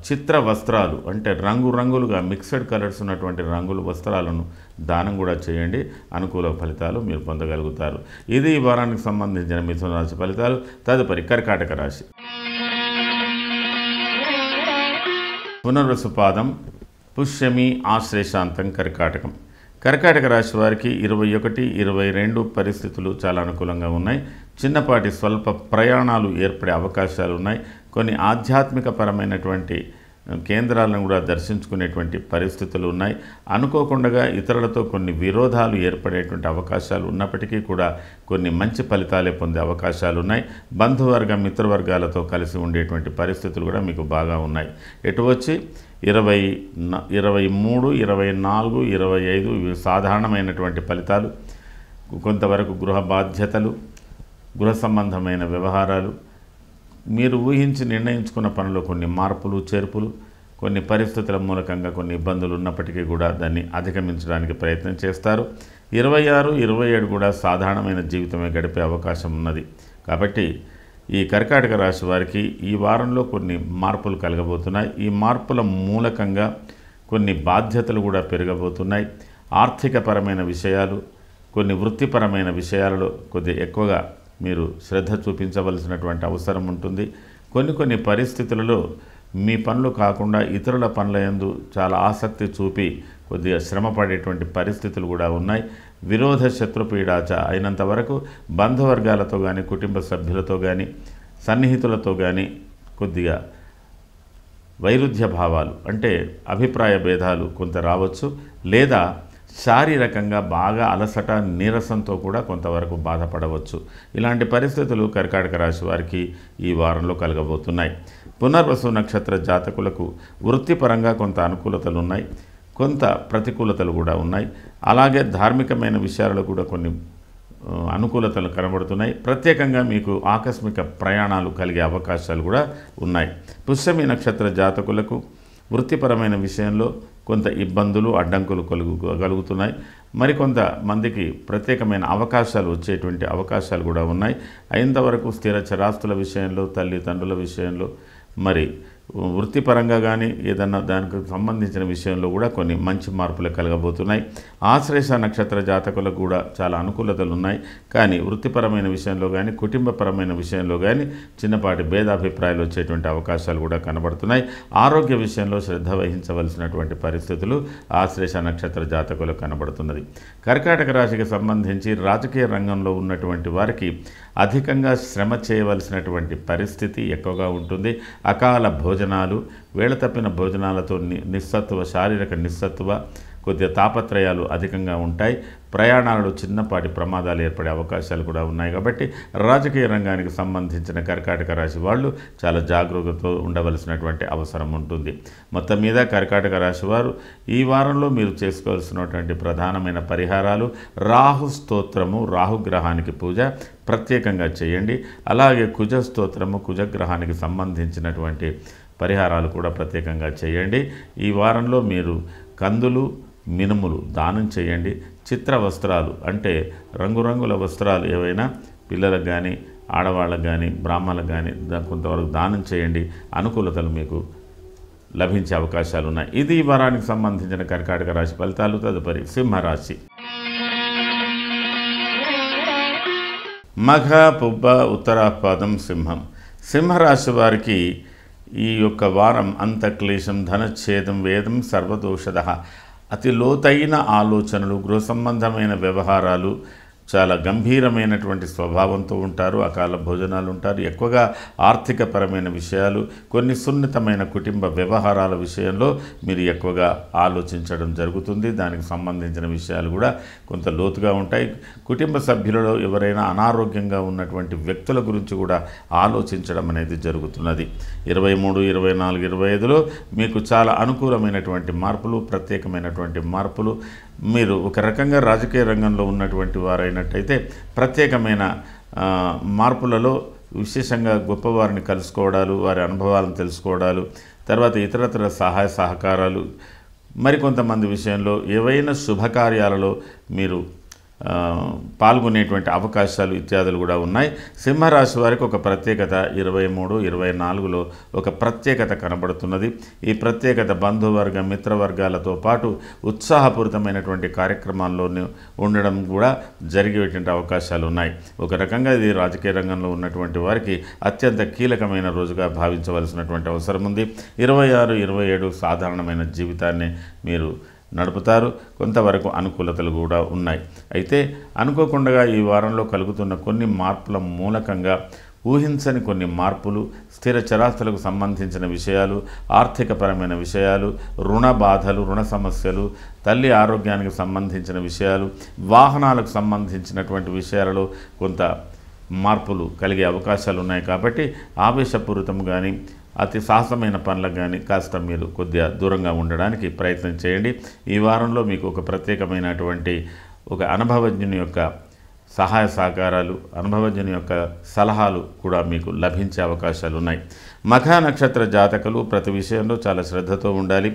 చిత్ర వస్త్రాలు అంటే రంగులుగా మిక్స్డ్ కలర్స్ ఉన్నటువంటి రంగుల వస్త్రాలను దానం కూడా చేయండి. అనుకూల ఫలితాలు మీరు పొందగలుగుతారు. ఇది ఈ వారానికి సంబంధించిన మిథున రాశి ఫలితాలు. తదుపరి కర్కాటక రాశి. పునర్వసు పాదం, పుష్యమి, ఆశ్లేషాంతం కర్కాటకం. కర్కాటక రాశి వారికి 21, 22 పరిస్థితులు చాలా అనుకూలంగా ఉన్నాయి. చిన్నపాటి స్వల్ప ప్రయాణాలు ఏర్పడే అవకాశాలు ఉన్నాయి. కొన్ని ఆధ్యాత్మిక పరమైనటువంటి కేంద్రాలను కూడా దర్శించుకునేటువంటి పరిస్థితులు ఉన్నాయి. అనుకోకుండా ఇతరులతో కొన్ని విరోధాలు ఏర్పడేటువంటి అవకాశాలు ఉన్నప్పటికీ కూడా కొన్ని మంచి ఫలితాలే పొందే అవకాశాలు ఉన్నాయి. బంధువర్గ మిత్రవర్గాలతో కలిసి ఉండేటువంటి పరిస్థితులు కూడా మీకు బాగా ఉన్నాయి. ఎటు వచ్చి 23, 24, 25 ఇవి సాధారణమైనటువంటి ఫలితాలు. కొంతవరకు గృహ బాధ్యతలు, గృహ సంబంధమైన వ్యవహారాలు, మీరు ఊహించి నిర్ణయించుకున్న పనుల్లో కొన్ని మార్పులు చేర్పులు, కొన్ని పరిస్థితుల మూలకంగా కొన్ని ఇబ్బందులు ఉన్నప్పటికీ కూడా దాన్ని అధిగమించడానికి ప్రయత్నం చేస్తారు. 26, 27 కూడా సాధారణమైన జీవితమే గడిపే అవకాశం ఉన్నది. కాబట్టి ఈ కర్కాటక రాశి వారికి ఈ వారంలో కొన్ని మార్పులు కలగబోతున్నాయి. ఈ మార్పుల మూలకంగా కొన్ని బాధ్యతలు కూడా పెరగబోతున్నాయి. ఆర్థికపరమైన విషయాలు, కొన్ని వృత్తిపరమైన విషయాలలో కొద్దిగా ఎక్కువగా మీరు శ్రద్ధ చూపించవలసినటువంటి అవసరం ఉంటుంది. కొన్ని పరిస్థితులలో మీ పనులు కాకుండా ఇతరుల పనుల యందు చాలా ఆసక్తి చూపి కొద్దిగా శ్రమ పడేటువంటి పరిస్థితులు కూడా ఉన్నాయి. విరోధ శత్రుపీడాచ అయినంత వరకు బంధువర్గాలతో కానీ, కుటుంబ సభ్యులతో కానీ, సన్నిహితులతో కానీ కొద్దిగా వైరుధ్య భావాలు అంటే అభిప్రాయ భేదాలు కొంత రావచ్చు. లేదా శారీరకంగా బాగా అలసట, నీరసంతో కూడా కొంతవరకు బాధపడవచ్చు. ఇలాంటి పరిస్థితులు కర్కాటక రాశి వారికి ఈ వారంలో కలగబోతున్నాయి. పునర్వసు నక్షత్ర జాతకులకు వృత్తిపరంగా కొంత అనుకూలతలు ఉన్నాయి, కొంత ప్రతికూలతలు కూడా ఉన్నాయి. అలాగే ధార్మికమైన విషయాలలో కూడా కొన్ని అనుకూలతలు కనబడుతున్నాయి. ప్రత్యేకంగా మీకు ఆకస్మిక ప్రయాణాలు కలిగే అవకాశాలు కూడా ఉన్నాయి. పుష్యమి నక్షత్ర జాతకులకు వృత్తిపరమైన విషయంలో కొంత ఇబ్బందులు, అడ్డంకులు కలుగుతున్నాయి. మరికొంత మందికి ప్రత్యేకమైన అవకాశాలు వచ్చేటువంటి అవకాశాలు కూడా ఉన్నాయి. అయినంతవరకు స్థిర చరాస్తుల విషయంలో, తల్లిదండ్రుల విషయంలో, మరి వృత్తిపరంగా కానీ ఏదన్నా దానికి సంబంధించిన విషయంలో కూడా కొన్ని మంచి మార్పులు కలగబోతున్నాయి. ఆశ్లేష నక్షత్ర జాతకులకు కూడా చాలా అనుకూలతలు ఉన్నాయి. కానీ వృత్తిపరమైన విషయంలో కానీ, కుటుంబపరమైన విషయంలో కానీ చిన్నపాటి భేదాభిప్రాయాలు వచ్చేటువంటి అవకాశాలు కూడా కనబడుతున్నాయి. ఆరోగ్య విషయంలో శ్రద్ధ వహించవలసినటువంటి పరిస్థితులు ఆశ్లేష నక్షత్ర జాతకులకు కనబడుతున్నది. కర్కాటక రాశికి సంబంధించి రాజకీయ రంగంలో ఉన్నటువంటి వారికి అధికంగా శ్రమ చేయవలసినటువంటి పరిస్థితి ఎక్కువగా ఉంటుంది. అకాల భోజనాలు, వేళ తప్పిన భోజనాలతో నిస్సత్తువ, శారీరక నిస్సత్తువ, కొద్దిగా తాపత్రయాలు అధికంగా ఉంటాయి. ప్రయాణాలలో చిన్నపాటి ప్రమాదాలు ఏర్పడే అవకాశాలు కూడా ఉన్నాయి. కాబట్టి రాజకీయ రంగానికి సంబంధించిన కర్కాటక రాశి వాళ్ళు చాలా జాగరూకతతో ఉండవలసినటువంటి అవసరం ఉంటుంది. మొత్తం మీద కర్కాటక రాశి వారు ఈ వారంలో మీరు చేసుకోవాల్సినటువంటి ప్రధానమైన పరిహారాలు రాహు స్తోత్రము, రాహుగ్రహానికి పూజ ప్రత్యేకంగా చేయండి. అలాగే కుజ స్తోత్రము, కుజగ్రహానికి సంబంధించినటువంటి పరిహారాలు కూడా ప్రత్యేకంగా చేయండి. ఈ వారంలో మీరు కందులు మినుములు దానం చేయండి. చిత్ర వస్త్రాలు అంటే రంగురంగుల వస్త్రాలు ఏవైనా పిల్లలకు కానీ ఆడవాళ్ళకు కానీ బ్రాహ్మణులకు కానీ కొంతవరకు దానం చేయండి. అనుకూలతలు మీకు లభించే అవకాశాలు ఉన్నాయి. ఇది ఈ వారానికి సంబంధించిన కర్కాటక రాశి ఫలితాలు. తదుపరి సింహరాశి. మఘ పుబ్బ ఉత్తరాపాదం సింహం. సింహరాశి వారికి ఈ యొక్క వారం అంతక్లేశం ధనఛేదం వేదం సర్వదోషద, అతి లోతైన ఆలోచనలు, గృహ సంబంధమైన వ్యవహారాలు, చాలా గంభీరమైనటువంటి స్వభావంతో ఉంటారు. అకాల భోజనాలు ఉంటారు. ఎక్కువగా ఆర్థికపరమైన విషయాలు, కొన్ని సున్నితమైన కుటుంబ వ్యవహారాల విషయంలో మీరు ఎక్కువగా ఆలోచించడం జరుగుతుంది. దానికి సంబంధించిన విషయాలు కూడా కొంత లోతుగా ఉంటాయి. కుటుంబ సభ్యులలో ఎవరైనా అనారోగ్యంగా ఉన్నటువంటి వ్యక్తుల గురించి కూడా ఆలోచించడం అనేది జరుగుతున్నది. 23, 24, 25లో మీకు చాలా అనుకూలమైనటువంటి మార్పులు, ప్రత్యేకమైనటువంటి మార్పులు. మీరు ఒక రకంగా రాజకీయ రంగంలో ఉన్నటువంటి వారైనట్టయితే ప్రత్యేకమైన మార్పులలో విశేషంగా గొప్పవారిని కలుసుకోవడాలు, వారి అనుభవాలను తెలుసుకోవడాలు, తర్వాత ఇతరత్ర సహాయ సహకారాలు, మరికొంతమంది విషయంలో ఏవైనా శుభకార్యాలలో మీరు పాల్గొనేటువంటి అవకాశాలు ఇత్యాదులు కూడా ఉన్నాయి. సింహరాశి వారికి ఒక ప్రత్యేకత 23, 24లో ఒక ప్రత్యేకత కనబడుతున్నది. ఈ ప్రత్యేకత బంధువర్గ మిత్రవర్గాలతో పాటు ఉత్సాహపూరితమైనటువంటి కార్యక్రమాల్లో ఉండడం కూడా జరిగేటువంటి అవకాశాలు ఉన్నాయి. ఒక రకంగా ఇది రాజకీయ రంగంలో ఉన్నటువంటి వారికి అత్యంత కీలకమైన రోజుగా భావించవలసినటువంటి అవసరం ఉంది. 26, 27 సాధారణమైన జీవితాన్ని మీరు నడుపుతారు. కొంతవరకు అనుకూలతలు కూడా ఉన్నాయి. అయితే అనుకోకుండా ఈ వారంలో కలుగుతున్న కొన్ని మార్పుల మూలకంగా ఊహించని కొన్ని మార్పులు, స్థిర చరాస్తులకు సంబంధించిన విషయాలు, ఆర్థికపరమైన విషయాలు, రుణ బాధలు, రుణ సమస్యలు, తల్లి ఆరోగ్యానికి సంబంధించిన విషయాలు, వాహనాలకు సంబంధించినటువంటి విషయాలలో కొంత మార్పులు కలిగే అవకాశాలు ఉన్నాయి. కాబట్టి ఆవేశపూరితం కానీ అతి సాహసమైన పనులకు కానీ కాస్త మీరు కొద్దిగా దూరంగా ఉండడానికి ప్రయత్నం చేయండి. ఈ వారంలో మీకు ఒక ప్రత్యేకమైనటువంటి ఒక అనుభవజ్ఞుని యొక్క సహాయ సహకారాలు, అనుభవజ్ఞుని యొక్క సలహాలు కూడా మీకు లభించే అవకాశాలు ఉన్నాయి. మఖ నక్షత్ర జాతకులు ప్రతి విషయంలో చాలా శ్రద్ధతో ఉండాలి.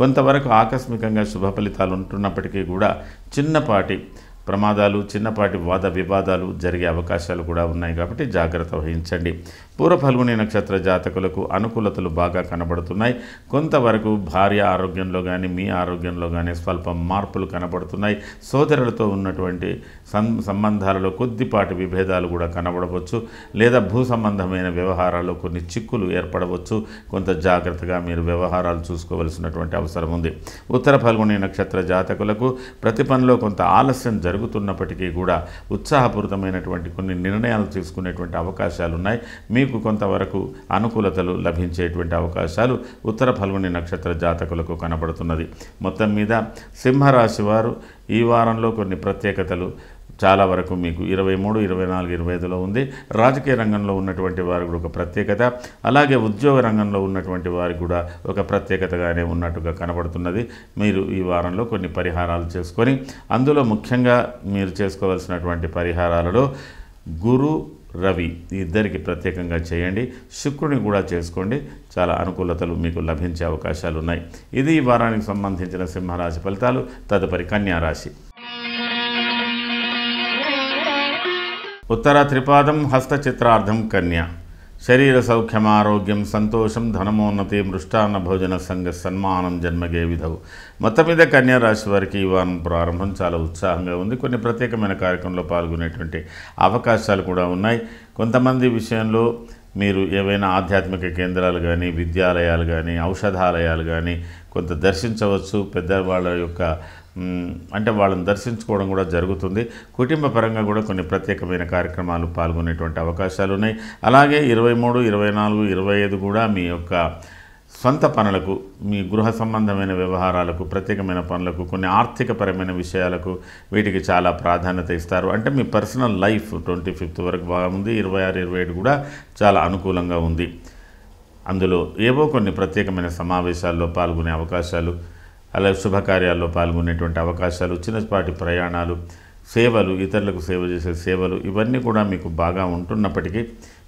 కొంతవరకు ఆకస్మికంగా శుభ ఫలితాలు ఉంటున్నప్పటికీ కూడా చిన్నపాటి ప్రమాదాలు, చిన్నపాటి వాద వివాదాలు జరిగే అవకాశాలు కూడా ఉన్నాయి. కాబట్టి జాగ్రత్త వహించండి. పూర్వ ఫల్గుని నక్షత్ర జాతకులకు అనుకూలతలు బాగా కనబడుతున్నాయి. కొంతవరకు భార్య ఆరోగ్యంలో కానీ మీ ఆరోగ్యంలో కానీ స్వల్ప మార్పులు కనబడుతున్నాయి. సోదరులతో ఉన్నటువంటి సంబంధాలలో కొద్దిపాటి విభేదాలు కూడా కనబడవచ్చు. లేదా భూ సంబంధమైన వ్యవహారాల్లో కొన్ని చిక్కులు ఏర్పడవచ్చు. కొంత జాగ్రత్తగా మీరు వ్యవహారాలు చూసుకోవలసినటువంటి అవసరం ఉంది. ఉత్తర ఫల్గుని నక్షత్ర జాతకులకు ప్రతి పనిలో కొంత ఆలస్యం జరుగుతున్నప్పటికీ కూడా ఉత్సాహపూరితమైనటువంటి కొన్ని నిర్ణయాలు తీసుకునేటువంటి అవకాశాలు ఉన్నాయి. మీకు కొంతవరకు అనుకూలతలు లభించేటువంటి అవకాశాలు ఉత్తర ఫల్గుని నక్షత్ర జాతకులకు కనబడుతున్నది. మొత్తం మీద సింహరాశి వారు ఈ వారంలో కొన్ని ప్రత్యేకతలు చాలా వరకు మీకు 23, 24, 25లో ఉంది. రాజకీయ రంగంలో ఉన్నటువంటి వారికి కూడా ఒక ప్రత్యేకత, అలాగే ఉద్యోగ రంగంలో ఉన్నటువంటి వారికి కూడా ఒక ప్రత్యేకతగానే ఉన్నట్టుగా కనబడుతున్నది. మీరు ఈ వారంలో కొన్ని పరిహారాలు చేసుకొని, అందులో ముఖ్యంగా మీరు చేసుకోవాల్సినటువంటి పరిహారాలలో గురు, రవి ఇద్దరికి ప్రత్యేకంగా చేయండి. శుక్రుని కూడా చేసుకోండి. చాలా అనుకూలతలు మీకు లభించే అవకాశాలు ఉన్నాయి. ఇది ఈ వారానికి సంబంధించిన సింహరాశి ఫలితాలు. తదుపరి కన్యారాశి. ఉత్తర త్రిపాదం హస్త చిత్రార్థం కన్యా. శరీర సౌఖ్యం, ఆరోగ్యం, సంతోషం, ధనమోన్నతి, మృష్టాన్న భోజన సంఘ సన్మానం జన్మగే విధవు. మొత్తం మీద కన్యా రాశి వారికి ఈ వారం ప్రారంభం చాలా ఉత్సాహంగా ఉంది. కొన్ని ప్రత్యేకమైన కార్యక్రమంలో పాల్గొనేటువంటి అవకాశాలు కూడా ఉన్నాయి. కొంతమంది విషయంలో మీరు ఏవైనా ఆధ్యాత్మిక కేంద్రాలు కానీ, విద్యాలయాలు కానీ, ఔషధాలయాలు కానీ కొంత దర్శించవచ్చు. పెద్దవాళ్ళ యొక్క అంటే వాళ్ళని దర్శించుకోవడం కూడా జరుగుతుంది. కుటుంబ పరంగా కూడా కొన్ని ప్రత్యేకమైన కార్యక్రమాలు పాల్గొనేటువంటి అవకాశాలు ఉన్నాయి. అలాగే 23, 24, 25 కూడా మీ యొక్క సొంత పనులకు, మీ గృహ సంబంధమైన వ్యవహారాలకు, ప్రత్యేకమైన పనులకు, కొన్ని ఆర్థికపరమైన విషయాలకు వీటికి చాలా ప్రాధాన్యత ఇస్తారు. అంటే మీ పర్సనల్ లైఫ్ 25th వరకు బాగుంది. 26, 27 కూడా చాలా అనుకూలంగా ఉంది. అందులో ఏవో కొన్ని ప్రత్యేకమైన సమావేశాల్లో పాల్గొనే అవకాశాలు, అలాగే శుభకార్యాల్లో పాల్గొనేటువంటి అవకాశాలు, చిన్నపాటి ప్రయాణాలు, సేవలు, ఇతరులకు సేవ చేసే సేవలు ఇవన్నీ కూడా మీకు బాగా ఉంటున్నప్పటికీ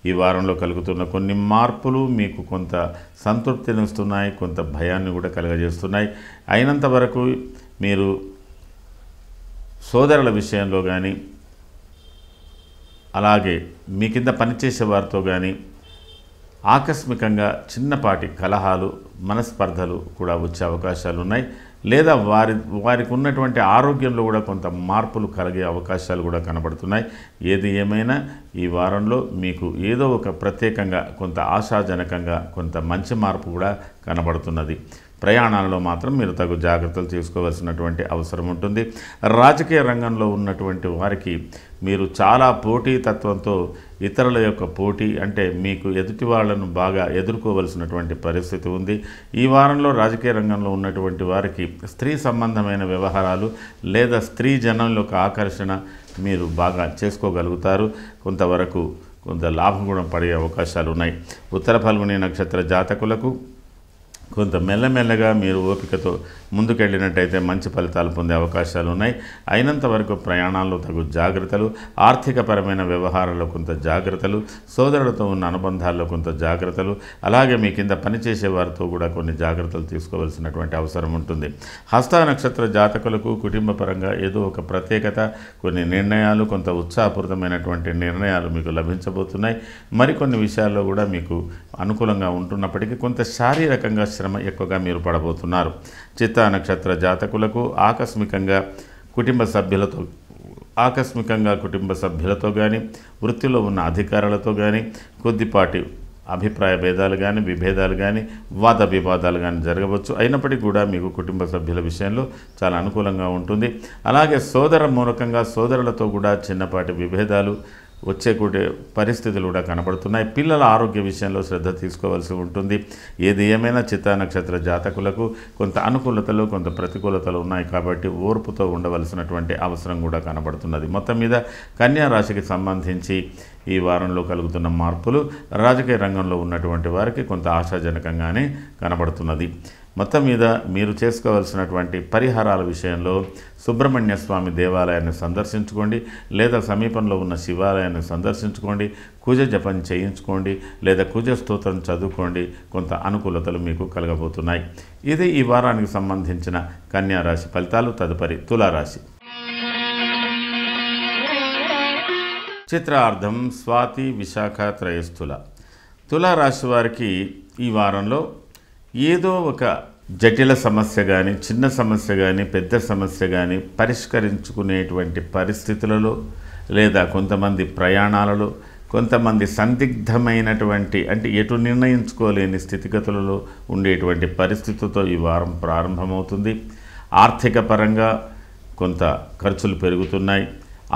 ఈ వారంలో కలుగుతున్న కొన్ని మార్పులు మీకు కొంత సంతృప్తినిస్తున్నాయి, కొంత భయాన్ని కూడా కలుగజేస్తున్నాయి. అయినంత వరకు మీరు సోదరుల విషయంలో కానీ అలాగే మీ కింద పనిచేసే వారితో కానీ ఆకస్మికంగా చిన్నపాటి కలహాలు, మనస్పర్ధలు కూడా వచ్చే అవకాశాలు ఉన్నాయి. లేదా వారికి ఉన్నటువంటి ఆరోగ్యంలో కూడా కొంత మార్పులు కలిగే అవకాశాలు కూడా కనబడుతున్నాయి. ఏది ఏమైనా ఈ వారంలో మీకు ఏదో ఒక ప్రత్యేకంగా కొంత ఆశాజనకంగా కొంత మంచి మార్పు కూడా కనబడుతున్నది. ప్రయాణాలలో మాత్రం మీరు తగు జాగ్రత్తలు తీసుకోవాల్సినటువంటి అవసరం ఉంటుంది. రాజకీయ రంగంలో ఉన్నటువంటి వారికి మీరు చాలా పోటీతత్వంతో ఇతరుల యొక్క పోటీ అంటే మీకు ఎదుటి వాళ్ళను బాగా ఎదుర్కోవలసినటువంటి పరిస్థితి ఉంది. ఈ వారంలో రాజకీయ రంగంలో ఉన్నటువంటి వారికి స్త్రీ సంబంధమైన వ్యవహారాలు లేదా స్త్రీ జనంలోకి ఆకర్షణ మీరు బాగా చేసుకోగలుగుతారు. కొంతవరకు కొంత లాభం కూడా పడే అవకాశాలు ఉన్నాయి. ఉత్తర ఫల్గుని నక్షత్ర జాతకులకు కొంత మెల్లమెల్లగా మీరు ఓపికతో ముందుకెళ్ళినట్టయితే మంచి ఫలితాలు పొందే అవకాశాలు ఉన్నాయి. అయినంత వరకు ప్రయాణాల్లో తగు జాగ్రత్తలు, ఆర్థికపరమైన వ్యవహారాల్లో కొంత జాగ్రత్తలు, సోదరులతో ఉన్న అనుబంధాల్లో కొంత జాగ్రత్తలు, అలాగే మీ కింద పనిచేసే వారితో కూడా కొన్ని జాగ్రత్తలు తీసుకోవాల్సినటువంటి అవసరం ఉంటుంది. హస్త నక్షత్ర జాతకులకు కుటుంబపరంగా ఏదో ఒక ప్రత్యేకత, కొన్ని నిర్ణయాలు, కొంత ఉత్సాహపూరితమైనటువంటి నిర్ణయాలు మీకు లభించబోతున్నాయి. మరికొన్ని విషయాల్లో కూడా మీకు అనుకూలంగా ఉంటున్నప్పటికీ కొంత శారీరకంగా శ్రమ ఎక్కువగా మీరు పడబోతున్నారు. చిత్తా నక్షత్ర జాతకులకు ఆకస్మికంగా కుటుంబ సభ్యులతో కానీ వృత్తిలో ఉన్న అధికారులతో కానీ కొద్దిపాటి అభిప్రాయ భేదాలు కానీ విభేదాలు కానీ వాద వివాదాలు కానీ జరగవచ్చు. అయినప్పటికీ కూడా మీకు కుటుంబ సభ్యుల విషయంలో చాలా అనుకూలంగా ఉంటుంది. అలాగే సోదరులతో కూడా చిన్నపాటి విభేదాలు వచ్చే పరిస్థితులు కూడా కనబడుతున్నాయి. పిల్లల ఆరోగ్య విషయంలో శ్రద్ధ తీసుకోవాల్సి ఉంటుంది. ఏది ఏమైనా చిత్తా నక్షత్ర జాతకులకు కొంత అనుకూలతలు, కొంత ప్రతికూలతలు ఉన్నాయి కాబట్టి ఓర్పుతో ఉండవలసినటువంటి అవసరం కూడా కనబడుతున్నది. మొత్తం మీద కన్యా రాశికి సంబంధించి ఈ వారంలో కలుగుతున్న మార్పులు రాజకీయ రంగంలో ఉన్నటువంటి వారికి కొంత ఆశాజనకంగానే కనబడుతున్నది. మొత్తం మీద మీరు చేసుకోవాల్సినటువంటి పరిహారాల విషయంలో సుబ్రహ్మణ్య స్వామి దేవాలయాన్ని సందర్శించుకోండి, లేదా సమీపంలో ఉన్న శివాలయాన్ని సందర్శించుకోండి, కుజ జపం చేయించుకోండి, లేదా కుజ స్తోత్రం చదువుకోండి. కొంత అనుకూలతలు మీకు కలగబోతున్నాయి. ఇది ఈ వారానికి సంబంధించిన కన్యా రాశి ఫలితాలు. తదుపరి తులారాశి. చిత్రార్థం, స్వాతి, విశాఖ, త్రయస్థుల. తులారాశి వారికి ఈ వారంలో ఏదో ఒక జటిల సమస్య కానీ, చిన్న సమస్య కానీ, పెద్ద సమస్య కానీ పరిష్కరించుకునేటువంటి పరిస్థితులలో, లేదా కొంతమంది ప్రయాణాలలో, కొంతమంది సందిగ్ధమైనటువంటి అంటే ఎటు నిర్ణయించుకోలేని స్థితిగతులలో ఉండేటువంటి పరిస్థితులతో ఈ వారం ప్రారంభమవుతుంది. ఆర్థిక పరంగా కొంత ఖర్చులు పెరుగుతున్నాయి.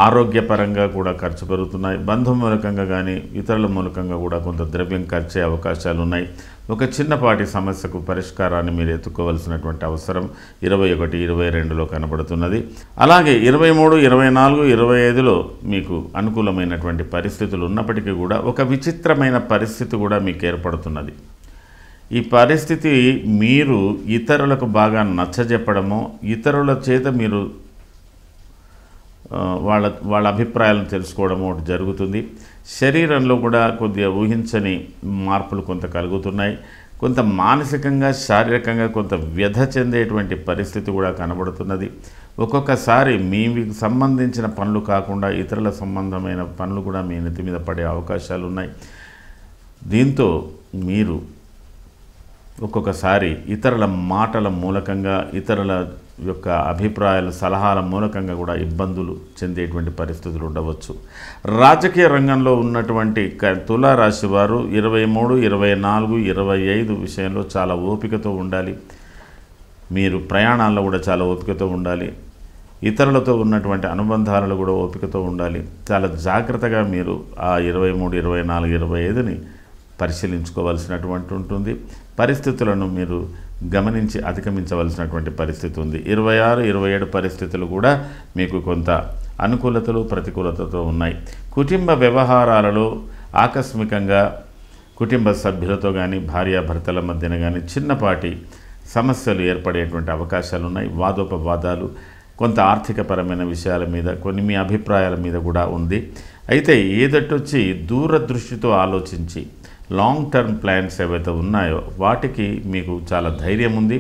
ఆరోగ్యపరంగా కూడా ఖర్చు పెరుగుతున్నాయి. బంధుమూలకంగా కానీ ఇతరుల మూలకంగా కూడా కొంత ద్రవ్యం ఖర్చే అవకాశాలు ఉన్నాయి. ఒక చిన్నపాటి సమస్యకు పరిష్కారాన్ని మీరు ఎత్తుకోవాల్సినటువంటి అవసరం 21, 22లో కనబడుతున్నది. అలాగే 23, 24, 25లో మీకు అనుకూలమైనటువంటి పరిస్థితులు ఉన్నప్పటికీ కూడా ఒక విచిత్రమైన పరిస్థితి కూడా మీకు ఏర్పడుతున్నది. ఈ పరిస్థితి మీరు ఇతరులకు బాగా నచ్చజెప్పడమో, ఇతరుల చేత మీరు వాళ్ళ అభిప్రాయాలను తెలుసుకోవడం ఒకటి జరుగుతుంది. శరీరంలో కూడా కొద్దిగా ఊహించని మార్పులు కొంత కలుగుతున్నాయి. కొంత మానసికంగా, శారీరకంగా కొంత వ్యధ చెందేటువంటి పరిస్థితి కూడా కనబడుతున్నది. ఒక్కొక్కసారి మీకు సంబంధించిన పనులు కాకుండా ఇతరుల సంబంధమైన పనులు కూడా మీ నెత్తి మీద పడే అవకాశాలు ఉన్నాయి. దీంతో మీరు ఒక్కొక్కసారి ఇతరుల మాటల మూలకంగా, ఇతరుల యొక్క అభిప్రాయాలు, సలహాల మూలకంగా కూడా ఇబ్బందులు చెందేటువంటి పరిస్థితులు ఉండవచ్చు. రాజకీయ రంగంలో ఉన్నటువంటి తులారాశి వారు 23, 24, 25 విషయంలో చాలా ఓపికతో ఉండాలి. మీరు ప్రయాణాల్లో కూడా చాలా ఓపికతో ఉండాలి. ఇతరులతో ఉన్నటువంటి అనుబంధాలలో కూడా ఓపికతో ఉండాలి. చాలా జాగ్రత్తగా మీరు ఆ 23, 24, 25ని పరిశీలించుకోవాల్సినటువంటి ఉంటుంది. పరిస్థితులను మీరు గమనించి అధిగమించవలసినటువంటి పరిస్థితి ఉంది. 26, 27 పరిస్థితులు కూడా మీకు కొంత అనుకూలతలు, ప్రతికూలతతో ఉన్నాయి. కుటుంబ వ్యవహారాలలో ఆకస్మికంగా కుటుంబ సభ్యులతో కానీ, భార్యాభర్తల మధ్యన కానీ చిన్నపాటి సమస్యలు ఏర్పడేటువంటి అవకాశాలు ఉన్నాయి. వాదోపవాదాలు, కొంత ఆర్థికపరమైన విషయాల మీద కొన్ని మీ అభిప్రాయాల మీద కూడా ఉంది. అయితే ఏదటొచ్చి దూరదృష్టితో ఆలోచించి లాంగ్ టర్మ్ ప్లాన్స్ ఏవైతే ఉన్నాయో వాటికి మీకు చాలా ధైర్యం ఉంది.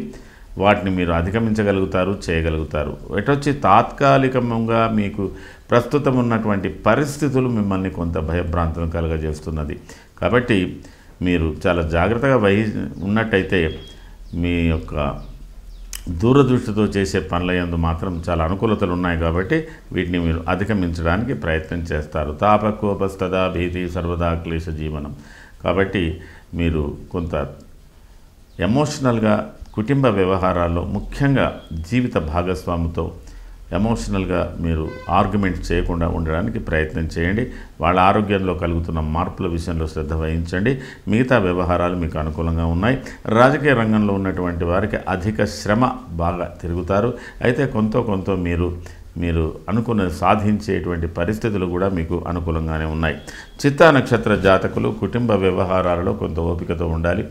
వాటిని మీరు అధిగమించగలుగుతారు, చేయగలుగుతారు. ఎటొచ్చి తాత్కాలికంగా మీకు ప్రస్తుతం ఉన్నటువంటి పరిస్థితులు మిమ్మల్ని కొంత భయభ్రాంతులను కలుగజేస్తున్నది. కాబట్టి మీరు చాలా జాగ్రత్తగా ఉన్నట్టయితే మీ యొక్క దూరదృష్టితో చేసే పనుల యందు మాత్రం చాలా అనుకూలతలు ఉన్నాయి. కాబట్టి వీటిని మీరు అధిగమించడానికి ప్రయత్నం చేస్తారు. తాపకోపస్తదా భీతి సర్వదా క్లేశ జీవనం. కాబట్టి మీరు కొంత ఎమోషనల్గా కుటుంబ వ్యవహారాల్లో ముఖ్యంగా జీవిత భాగస్వామితో ఎమోషనల్గా మీరు ఆర్గ్యుమెంట్ చేయకుండా ఉండడానికి ప్రయత్నం చేయండి. వాళ్ళ ఆరోగ్యంలో కలుగుతున్న మార్పుల విషయంలో శ్రద్ధ వహించండి. మిగతా వ్యవహారాలు మీకు అనుకూలంగా ఉన్నాయి. రాజకీయ రంగంలో ఉన్నటువంటి వారికి అధిక శ్రమ బాగా తిరుగుతారు. అయితే కొంత మీరు అనుకున్నది సాధించేటువంటి పరిస్థితులు కూడా మీకు అనుకూలంగానే ఉన్నాయి. చిత్తా నక్షత్ర జాతకులు కుటుంబ వ్యవహారాలలో కొంత ఓపికతో ఉండాలి.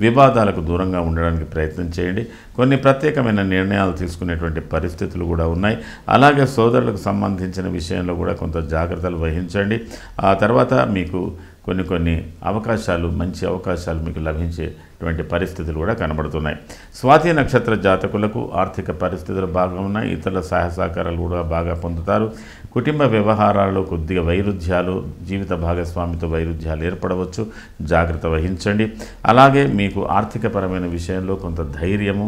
వివాదాలకు దూరంగా ఉండడానికి ప్రయత్నం చేయండి. కొన్ని ప్రత్యేకమైన నిర్ణయాలు తీసుకునేటువంటి పరిస్థితులు కూడా ఉన్నాయి. అలాగే సోదరులకు సంబంధించిన విషయంలో కూడా కొంత జాగ్రత్తలు వహించండి. ఆ తర్వాత మీకు కొన్ని అవకాశాలు, మంచి అవకాశాలు మీకు లభించేటువంటి పరిస్థితులు కూడా కనబడుతున్నాయి. స్వాతి నక్షత్ర జాతకులకు ఆర్థిక పరిస్థితులు బాగా ఉన్నాయి. ఇతరుల సహాయ సహకారాలు కూడా బాగా పొందుతారు. కుటుంబ వ్యవహారాల్లో కొద్దిగా వైరుధ్యాలు, జీవిత భాగస్వామితో వైరుధ్యాలు ఏర్పడవచ్చు. జాగ్రత్త వహించండి. అలాగే మీకు ఆర్థికపరమైన విషయంలో కొంత ధైర్యము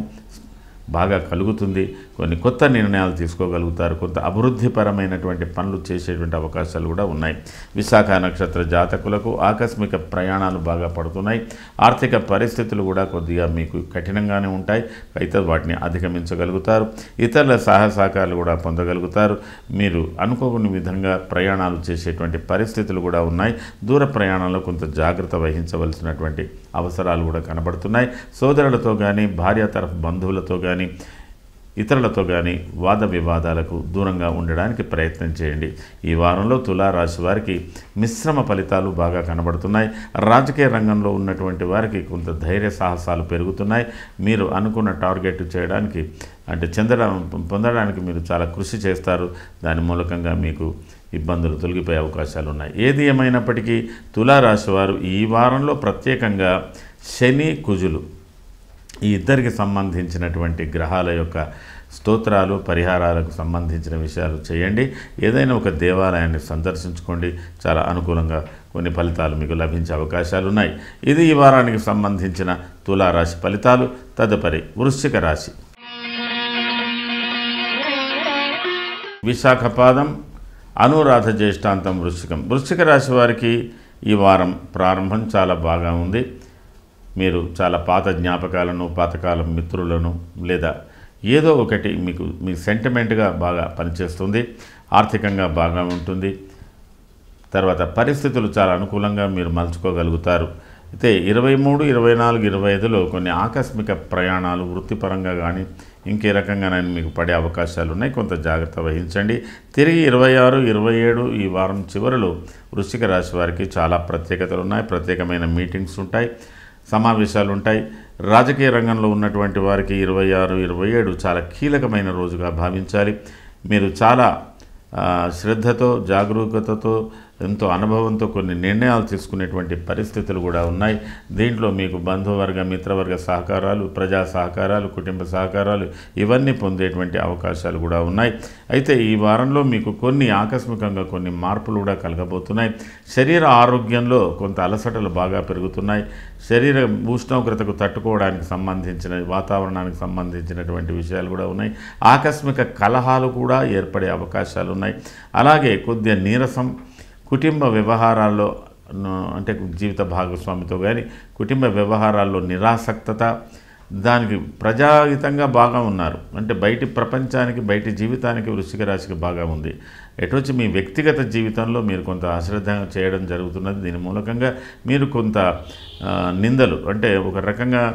బాగా కలుగుతుంది. కొన్ని కొత్త నిర్ణయాలు తీసుకోగలుగుతారు. కొంత అభివృద్ధిపరమైనటువంటి పనులు చేసేటువంటి అవకాశాలు కూడా ఉన్నాయి. విశాఖ నక్షత్ర జాతకులకు ఆకస్మిక ప్రయాణాలు బాగా పడుతున్నాయి. ఆర్థిక పరిస్థితులు కూడా కొద్దిగా మీకు కఠినంగానే ఉంటాయి. అయితే వాటిని అధిగమించగలుగుతారు. ఇతరుల సహాయ సహకారాలు కూడా పొందగలుగుతారు. మీరు అనుకోని విధంగా ప్రయాణాలు చేసేటువంటి పరిస్థితులు కూడా ఉన్నాయి. దూర ప్రయాణంలో కొంత జాగ్రత్త వహించవలసినటువంటి అవసరాలు కూడా కనబడుతున్నాయి. సోదరులతో కానీ, భార్య తరఫు బంధువులతో కానీ, ఇతరులతో కానీ వాద వివాదాలకు దూరంగా ఉండడానికి ప్రయత్నం చేయండి. ఈ వారంలో తులారాశి వారికి మిశ్రమ ఫలితాలు బాగా కనబడుతున్నాయి. రాజకీయ రంగంలో ఉన్నటువంటి వారికి కొంత ధైర్య సాహసాలు పెరుగుతున్నాయి. మీరు అనుకున్న టార్గెట్ చేయడానికి పొందడానికి మీరు చాలా కృషి చేస్తారు. దాని మూలకంగా మీకు ఇబ్బందులు తొలగిపోయే అవకాశాలు ఉన్నాయి. ఏది ఏమైనప్పటికీ తులారాశి వారు ఈ వారంలో ప్రత్యేకంగా శని, కుజులు ఈ ఇద్దరికి సంబంధించినటువంటి గ్రహాల యొక్క స్తోత్రాలు, పరిహారాలకు సంబంధించిన విషయాలు చేయండి. ఏదైనా ఒక దేవాలయాన్ని సందర్శించుకోండి. చాలా అనుకూలంగా కొన్ని ఫలితాలు మీకు లభించే అవకాశాలు ఉన్నాయి. ఇది ఈ వారానికి సంబంధించిన తులారాశి ఫలితాలు. తదుపరి వృశ్చిక రాశి. విశాఖపాదం, అనురాధ, జ్యేష్ఠాంతం, వృశ్చిక రాశి వారికి ఈ వారం ప్రారంభం చాలా బాగా ఉంది. మీరు చాలా పాత జ్ఞాపకాలను, పాతకాలం మిత్రులను లేదా ఏదో ఒకటి మీకు మీ సెంటిమెంట్గా బాగా పనిచేస్తుంది. ఆర్థికంగా బాగా ఉంటుంది. తర్వాత పరిస్థితులు చాలా అనుకూలంగా మీరు మలుచుకోగలుగుతారు. అయితే 23, 24, 25లో కొన్ని ఆకస్మిక ప్రయాణాలు వృత్తిపరంగా కానీ ఇంకే రకంగానైనా మీకు పడే అవకాశాలు ఉన్నాయి. కొంత జాగ్రత్త వహించండి. తిరిగి 26, 27 ఈ వారం చివరిలో వృశ్చిక రాశి వారికి చాలా ప్రత్యేకతలు ఉన్నాయి. ప్రత్యేకమైన మీటింగ్స్ ఉంటాయి, సమావేశాలు ఉంటాయి. రాజకీయ రంగంలో ఉన్నటువంటి వారికి 26, 27 చాలా కీలకమైన రోజుగా భావించాలి. మీరు చాలా శ్రద్ధతో, జాగరూకతతో, ఎంతో అనుభవంతో కొన్ని నిర్ణయాలు తీసుకునేటువంటి పరిస్థితులు కూడా ఉన్నాయి. దీంట్లో మీకు బంధువర్గ, మిత్రవర్గ సహకారాలు, ప్రజా సహకారాలు, కుటుంబ సహకారాలు ఇవన్నీ పొందేటువంటి అవకాశాలు కూడా ఉన్నాయి. అయితే ఈ వారంలో మీకు కొన్ని ఆకస్మికంగా కొన్ని మార్పులు కూడా కలగబోతున్నాయి. శరీర ఆరోగ్యంలో కొంత అలసటలు బాగా పెరుగుతున్నాయి. శరీర ఉష్ణోగ్రతకు తట్టుకోవడానికి సంబంధించిన, వాతావరణానికి సంబంధించినటువంటి విషయాలు కూడా ఉన్నాయి. ఆకస్మిక కలహాలు కూడా ఏర్పడే అవకాశాలు ఉన్నాయి. అలాగే కొద్దిగా నీరసం, కుటుంబ వ్యవహారాల్లో అంటే జీవిత భాగస్వామితో కానీ కుటుంబ వ్యవహారాల్లో నిరాసక్తత, దానికి ప్రజాహితంగా బాగా ఉన్నారు అంటే బయటి ప్రపంచానికి, బయటి జీవితానికి వృశ్చిక రాశికి బాగా ఉంది. ఎటొచ్చి మీ వ్యక్తిగత జీవితంలో మీరు కొంత అశ్రద్ధ చేయడం జరుగుతున్నది. దీని మూలకంగా మీరు కొంత నిందలు అంటే ఒక రకంగా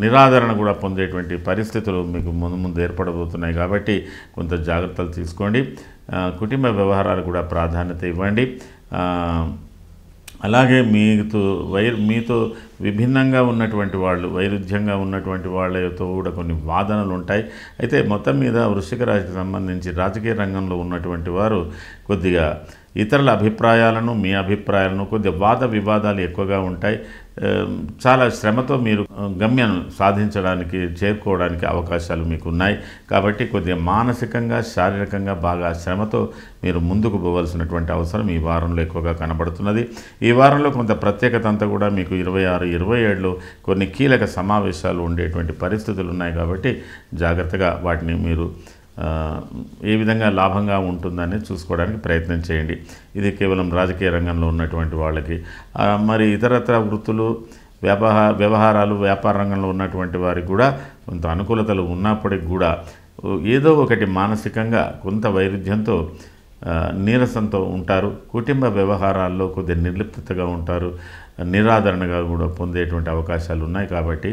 నిరాదరణ కూడా పొందేటువంటి పరిస్థితులు మీకు ముందు ఏర్పడబోతున్నాయి. కాబట్టి కొంత జాగ్రత్తలు తీసుకోండి. కుటుంబ వ్యవహారాలు కూడా ప్రాధాన్యత ఇవ్వండి. అలాగే మీతో విభిన్నంగా ఉన్నటువంటి వాళ్ళు, వైరుధ్యంగా ఉన్నటువంటి వాళ్ళతో కూడా కొన్ని వాదనలు ఉంటాయి. అయితే మొత్తం మీద వృశ్చిక రాశికి సంబంధించి రాజకీయ రంగంలో ఉన్నటువంటి వారు కొద్దిగా ఇతరుల అభిప్రాయాలను, మీ అభిప్రాయాలను, కొద్దిగా వాద వివాదాలు ఎక్కువగా ఉంటాయి. చాలా శ్రమతో మీరు గమ్యాన్ని సాధించడానికి, చేరుకోవడానికి అవకాశాలు మీకు ఉన్నాయి. కాబట్టి కొద్దిగా మానసికంగా, శారీరకంగా బాగా శ్రమతో మీరు ముందుకు పోవాల్సినటువంటి అవసరం ఈ వారంలో ఎక్కువగా కనబడుతున్నది. ఈ వారంలో కొంత ప్రత్యేకత అంతా కూడా మీకు 26, 27లో కొన్ని కీలక సమావేశాలు ఉండేటువంటి పరిస్థితులు ఉన్నాయి. కాబట్టి జాగ్రత్తగా వాటిని మీరు ఏ విధంగా లాభంగా ఉంటుందని చూసుకోవడానికి ప్రయత్నం చేయండి. ఇది కేవలం రాజకీయ రంగంలో ఉన్నటువంటి వాళ్ళకి. మరి ఇతరత్ర వృత్తులు, వ్యవహారాలు, వ్యాపార రంగంలో ఉన్నటువంటి వారికి కూడా కొంత అనుకూలతలు ఉన్నప్పటికి కూడా ఏదో ఒకటి మానసికంగా కొంత వైరుధ్యంతో, నీరసంతో ఉంటారు. కుటుంబ వ్యవహారాల్లో కొద్దిగా నిర్లిప్తగా ఉంటారు. నిరాదరణగా కూడా పొందేటువంటి అవకాశాలు ఉన్నాయి. కాబట్టి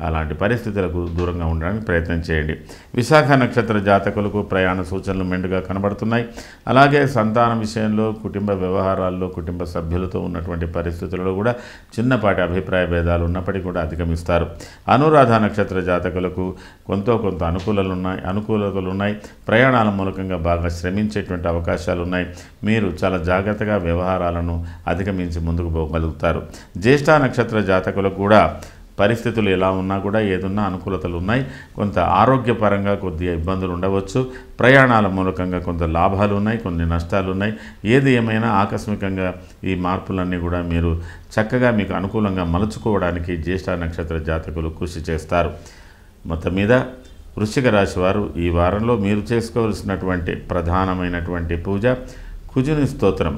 అలాంటి పరిస్థితులకు దూరంగా ఉండడానికి ప్రయత్నం చేయండి. విశాఖ నక్షత్ర జాతకులకు ప్రయాణ సూచనలు మెండుగా కనబడుతున్నాయి. అలాగే సంతానం విషయంలో, కుటుంబ వ్యవహారాల్లో, కుటుంబ సభ్యులతో ఉన్నటువంటి పరిస్థితులలో కూడా చిన్నపాటి అభిప్రాయ భేదాలు ఉన్నప్పటికీ కూడా అధిగమిస్తారు. అనురాధ నక్షత్ర జాతకులకు కొంత అనుకూలతలు ఉన్నాయి. ప్రయాణాల మూలకంగా బాగా శ్రమించేటువంటి అవకాశాలు ఉన్నాయి. మీరు చాలా జాగ్రత్తగా వ్యవహారాలను అధిగమించి ముందుకు పోగలుగుతారు. జ్యేష్ఠ నక్షత్ర జాతకులకు కూడా పరిస్థితులు ఎలా ఉన్నా కూడా ఏదున్నా అనుకూలతలు ఉన్నాయి. కొంత ఆరోగ్యపరంగా కొద్దిగా ఇబ్బందులు ఉండవచ్చు. ప్రయాణాల మూలకంగా కొంత లాభాలు ఉన్నాయి, కొన్ని నష్టాలు ఉన్నాయి. ఏది ఏమైనా ఆకస్మికంగా ఈ మార్పులన్నీ కూడా మీరు చక్కగా మీకు అనుకూలంగా మలుచుకోవడానికి జ్యేష్ఠ నక్షత్ర జాతకులు కృషి చేస్తారు. మొత్తం మీద వృశ్చిక రాశి వారు ఈ వారంలో మీరు చేసుకోవాల్సినటువంటి ప్రధానమైనటువంటి పూజ కుజుని స్తోత్రం,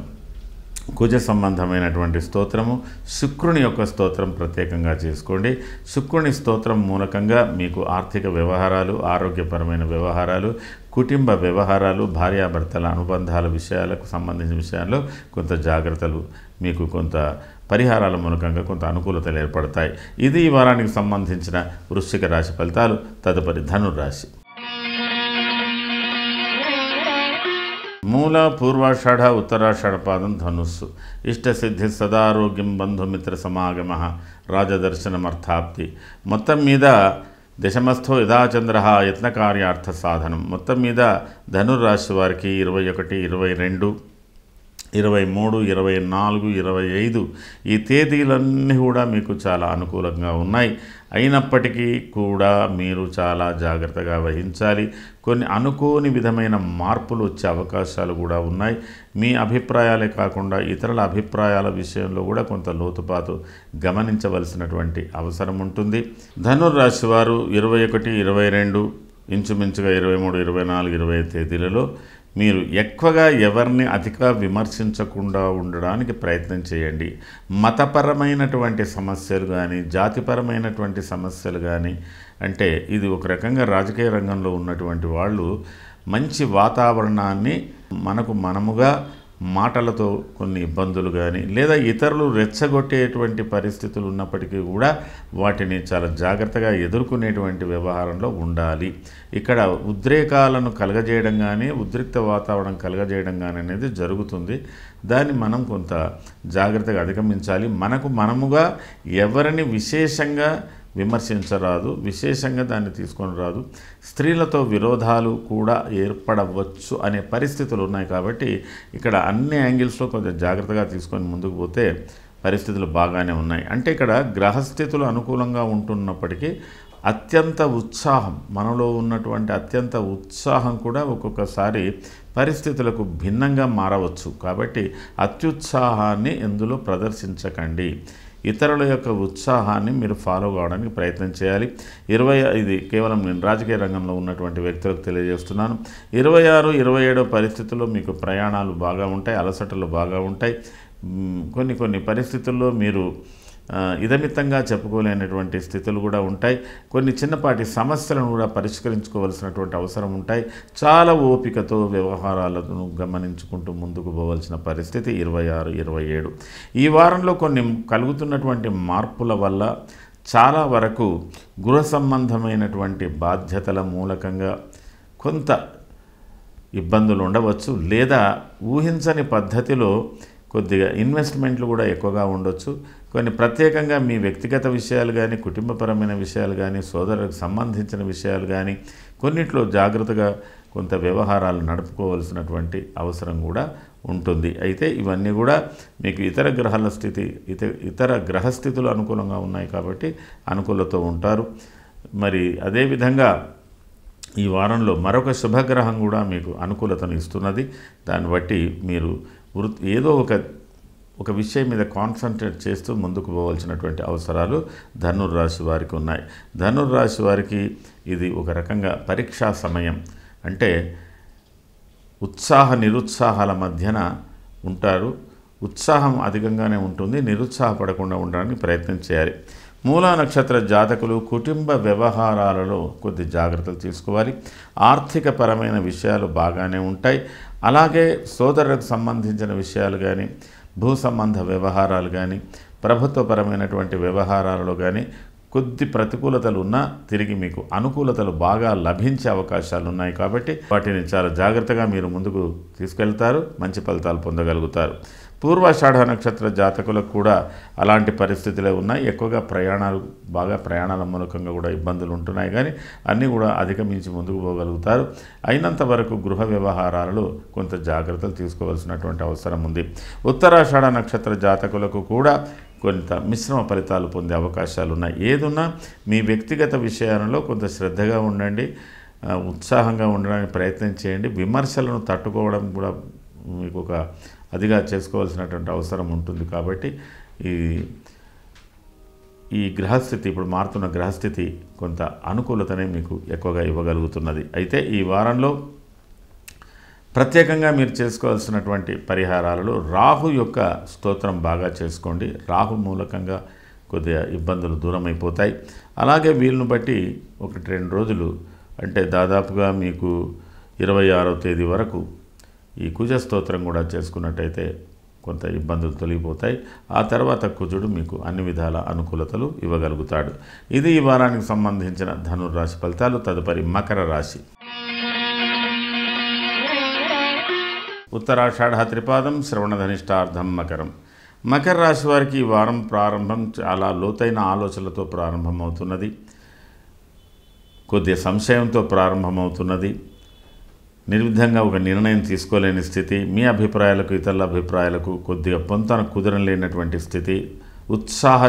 కుజ సంబంధమైనటువంటి స్తోత్రము, శుక్రుని యొక్క స్తోత్రం ప్రత్యేకంగా చేసుకోండి. శుక్రుని స్తోత్రం మూలకంగా మీకు ఆర్థిక వ్యవహారాలు, ఆరోగ్యపరమైన వ్యవహారాలు, కుటుంబ వ్యవహారాలు, భార్యాభర్తల అనుబంధాల విషయాలకు సంబంధించిన విషయాల్లో కొంత జాగ్రత్తలు, మీకు కొంత పరిహారాల మూలకంగా కొంత అనుకూలతలు ఏర్పడతాయి. ఇది ఈ వారానికి సంబంధించిన వృశ్చిక రాశి ఫలితాలు. తదుపరి ధనుర్రాశి. మూల, పూర్వాషాఢ, ఉత్తరాషాఢ పాదం ధనుస్సు. ఇష్టసిద్ధి, సదారోగ్యం, బంధుమిత్ర సమాగమ, రాజదర్శనమర్థాప్తి. మొత్తం మీద దశమస్థో యథాచంద్ర యత్నకార్యార్థ సాధనం. మొత్తం మీద ధనుర్రాశి వారికి 21, 22, 23, 24, 25 ఈ తేదీలన్నీ కూడా మీకు చాలా అనుకూలంగా ఉన్నాయి. అయినప్పటికీ కూడా మీరు చాలా జాగ్రత్తగా వహించాలి. కొన్ని అనుకోని విధమైన మార్పులు వచ్చే అవకాశాలు కూడా ఉన్నాయి. మీ అభిప్రాయాలే కాకుండా ఇతరుల అభిప్రాయాల విషయంలో కూడా కొంత లోతుపాతు గమనించవలసినటువంటి అవసరం ఉంటుంది. ధనుర్రాశి వారు 21, 22, ఇంచుమించుగా 23, 24, 25 తేదీలలో మీరు ఎక్కువగా ఎవరిని అతిగా విమర్శించకుండా ఉండడానికి ప్రయత్నం చేయండి. మతపరమైనటువంటి సమస్యలు కానీ, జాతిపరమైనటువంటి సమస్యలు కానీ, అంటే ఇది ఒక రకంగా రాజకీయ రంగంలో ఉన్నటువంటి వాళ్ళు మంచి వాతావరణాన్ని మనముగా మాటలతో కొన్ని ఇబ్బందులు కానీ, లేదా ఇతరులు రెచ్చగొట్టేటువంటి పరిస్థితులు ఉన్నప్పటికీ కూడా వాటిని చాలా జాగ్రత్తగా ఎదుర్కొనేటువంటి వ్యవహారంలో ఉండాలి. ఇక్కడ ఉద్రేకాలను కలగజేయడం కానీ, ఉద్రిక్త వాతావరణం కలగజేయడం కానీ అనేది జరుగుతుంది. దాన్ని మనం కొంత జాగ్రత్తగా అధిగమించాలి. మనముగా ఎవరిని విశేషంగా విమర్శించరాదు, విశేషంగా దాన్ని తీసుకొని రాదు. స్త్రీలతో విరోధాలు కూడా ఏర్పడవచ్చు అనే పరిస్థితులు ఉన్నాయి. కాబట్టి ఇక్కడ అన్ని యాంగిల్స్లో కొంచెం జాగ్రత్తగా తీసుకొని ముందుకు పోతే పరిస్థితులు బాగానే ఉన్నాయి. అంటే ఇక్కడ గ్రహస్థితులు అనుకూలంగా ఉంటున్నప్పటికీ అత్యంత ఉత్సాహం, మనలో ఉన్నటువంటి అత్యంత ఉత్సాహం కూడా ఒక్కొక్కసారి పరిస్థితులకు భిన్నంగా మారవచ్చు. కాబట్టి అత్యుత్సాహాన్ని ఎందులో ప్రదర్శించకండి. ఇతరుల యొక్క ఉత్సాహాన్ని మీరు ఫాలో కావడానికి ప్రయత్నం చేయాలి. ఇది కేవలం నేను రాజకీయ రంగంలో ఉన్నటువంటి వ్యక్తులకు తెలియజేస్తున్నాను. 26, 27 పరిస్థితుల్లో మీకు ప్రయాణాలు బాగా ఉంటాయి, అలసటలు బాగా ఉంటాయి. కొన్ని పరిస్థితుల్లో మీరు ఇదమిత్తంగా చెప్పుకోలేనటువంటి స్థితులు కూడా ఉంటాయి. కొన్ని చిన్నపాటి సమస్యలను కూడా పరిష్కరించుకోవాల్సినటువంటి అవసరం ఉంటాయి. చాలా ఓపికతో వ్యవహారాలను గమనించుకుంటూ ముందుకు పోవాల్సిన పరిస్థితి 26, 27. ఈ వారంలో కొన్ని కలుగుతున్నటువంటి మార్పుల వల్ల చాలా వరకు గృహ సంబంధమైనటువంటి బాధ్యతల మూలకంగా కొంత ఇబ్బందులు ఉండవచ్చు. లేదా ఊహించని పద్ధతిలో కొద్దిగా ఇన్వెస్ట్మెంట్లు కూడా ఎక్కువగా ఉండొచ్చు. కొన్ని ప్రత్యేకంగా మీ వ్యక్తిగత విషయాలు కానీ, కుటుంబపరమైన విషయాలు కానీ, సోదరులకు సంబంధించిన విషయాలు కానీ కొన్నిట్లో జాగ్రత్తగా కొంత వ్యవహారాలు నడుపుకోవాల్సినటువంటి అవసరం కూడా ఉంటుంది. అయితే ఇవన్నీ కూడా మీకు ఇతర గ్రహస్థితులు అనుకూలంగా ఉన్నాయి కాబట్టి అనుకూలతో ఉంటారు. మరి అదేవిధంగా ఈ వారంలో మరొక శుభగ్రహం కూడా మీకు అనుకూలతను ఇస్తున్నది. దాన్ని బట్టి మీరు ఏదో ఒక విషయం మీద కాన్సన్ట్రేట్ చేస్తూ ముందుకు పోవాల్సినటువంటి అవసరాలు ధనుర్రాశి వారికి ఉన్నాయి. ధనుర్రాశి వారికి ఇది ఒక రకంగా పరీక్షా సమయం. అంటే నిరుత్సాహాల మధ్యన ఉంటారు. ఉత్సాహం అధికంగానే ఉంటుంది, నిరుత్సాహపడకుండా ఉండడానికి ప్రయత్నం చేయాలి. మూలా నక్షత్ర జాతకులు కుటుంబ వ్యవహారాలలో కొద్ది జాగ్రత్తలు తీసుకోవాలి. ఆర్థికపరమైన విషయాలు బాగానే ఉంటాయి. అలాగే సోదరులకు సంబంధించిన విషయాలు కానీ, భూ సంబంధ వ్యవహారాలు కానీ, ప్రభుత్వపరమైనటువంటి వ్యవహారాలలో కానీ కొద్ది ప్రతికూలతలు ఉన్నా తిరిగి మీకు అనుకూలతలు బాగా లభించే అవకాశాలు ఉన్నాయి. కాబట్టి వాటిని చాలా జాగ్రత్తగా మీరు ముందుకు తీసుకెళ్తారు, మంచి ఫలితాలు పొందగలుగుతారు. పూర్వాషాఢ నక్షత్ర జాతకులకు కూడా అలాంటి పరిస్థితులే ఉన్నాయి. ఎక్కువగా ప్రయాణాల మూలకంగా కూడా ఇబ్బందులు ఉంటున్నాయి, కానీ అన్నీ కూడా అధిగమించి ముందుకు పోగలుగుతారు. అయినంత వరకు గృహ వ్యవహారాలలో కొంత జాగ్రత్తలు తీసుకోవాల్సినటువంటి అవసరం ఉంది. ఉత్తరాషాఢ నక్షత్ర జాతకులకు కూడా కొంత మిశ్రమ ఫలితాలు పొందే అవకాశాలు ఉన్నాయి. ఏదున్నా మీ వ్యక్తిగత విషయాలలో కొంత శ్రద్ధగా ఉండండి, ఉత్సాహంగా ఉండడానికి ప్రయత్నం చేయండి. విమర్శలను తట్టుకోవడం కూడా మీకు అదిగా చేసుకోవాల్సినటువంటి అవసరం ఉంటుంది. కాబట్టి ఈ గ్రహస్థితి, ఇప్పుడు మారుతున్న గ్రహస్థితి కొంత అనుకూలతనే మీకు ఎక్కువగా ఇవ్వగలుగుతున్నది. అయితే ఈ వారంలో ప్రత్యేకంగా మీరు చేసుకోవాల్సినటువంటి పరిహారాలలో రాహు యొక్క స్తోత్రం బాగా చేసుకోండి. రాహు మూలకంగా కొద్దిగా ఇబ్బందులు దూరమైపోతాయి. అలాగే వీళ్ళను బట్టి 1-2 రోజులు, అంటే దాదాపుగా మీకు 26వ తేదీ వరకు ఈ కుజ స్తోత్రం కూడా చేసుకున్నట్టయితే కొంత ఇబ్బందులు తొలగిపోతాయి. ఆ తర్వాత కుజుడు మీకు అన్ని విధాల అనుకూలతలు ఇవ్వగలుగుతాడు. ఇది ఈ వారానికి సంబంధించిన ధనుర్రాశి ఫలితాలు. తదుపరి మకర రాశి. ఉత్తరాషాఢ త్రిపాదం, శ్రవణధనిష్టార్థం మకరం. మకర రాశి వారికి ఈ వారం ప్రారంభం చాలా లోతైన ఆలోచనలతో ప్రారంభమవుతున్నది. కొద్దిగా సంశయంతో ప్రారంభమవుతున్నది. నిర్విధంగా ఒక నిర్ణయం తీసుకోలేని స్థితి, మీ అభిప్రాయాలకు ఇతరుల అభిప్రాయాలకు కొద్దిగా పొంతన కుదరలేనటువంటి స్థితి,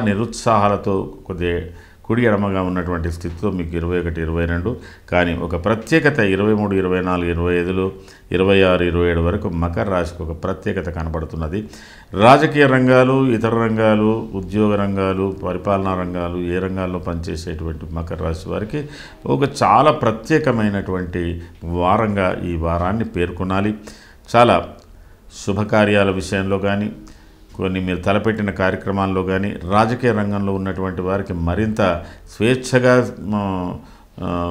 నిరుత్సాహాలతో కొద్దిగా కుడి ఎడమగా ఉన్నటువంటి స్థితితో మీకు 21, 22, కానీ ఒక ప్రత్యేకత 23, 24, 25, 26, 27 వరకు మకర రాశికి ఒక ప్రత్యేకత కనబడుతున్నది. రాజకీయ రంగాలు, ఇతర రంగాలు, ఉద్యోగ రంగాలు, పరిపాలనా రంగాలు, ఏ రంగాల్లో పనిచేసేటువంటి మకర రాశి వారికి ఒక చాలా ప్రత్యేకమైనటువంటి వారంగా ఈ వారాన్ని పేర్కొనాలి. చాలా శుభకార్యాల విషయంలో కానీ, కొన్ని మీరు తలపెట్టిన కార్యక్రమాల్లో కానీ, రాజకీయ రంగంలో ఉన్నటువంటి వారికి మరింత స్వేచ్ఛగా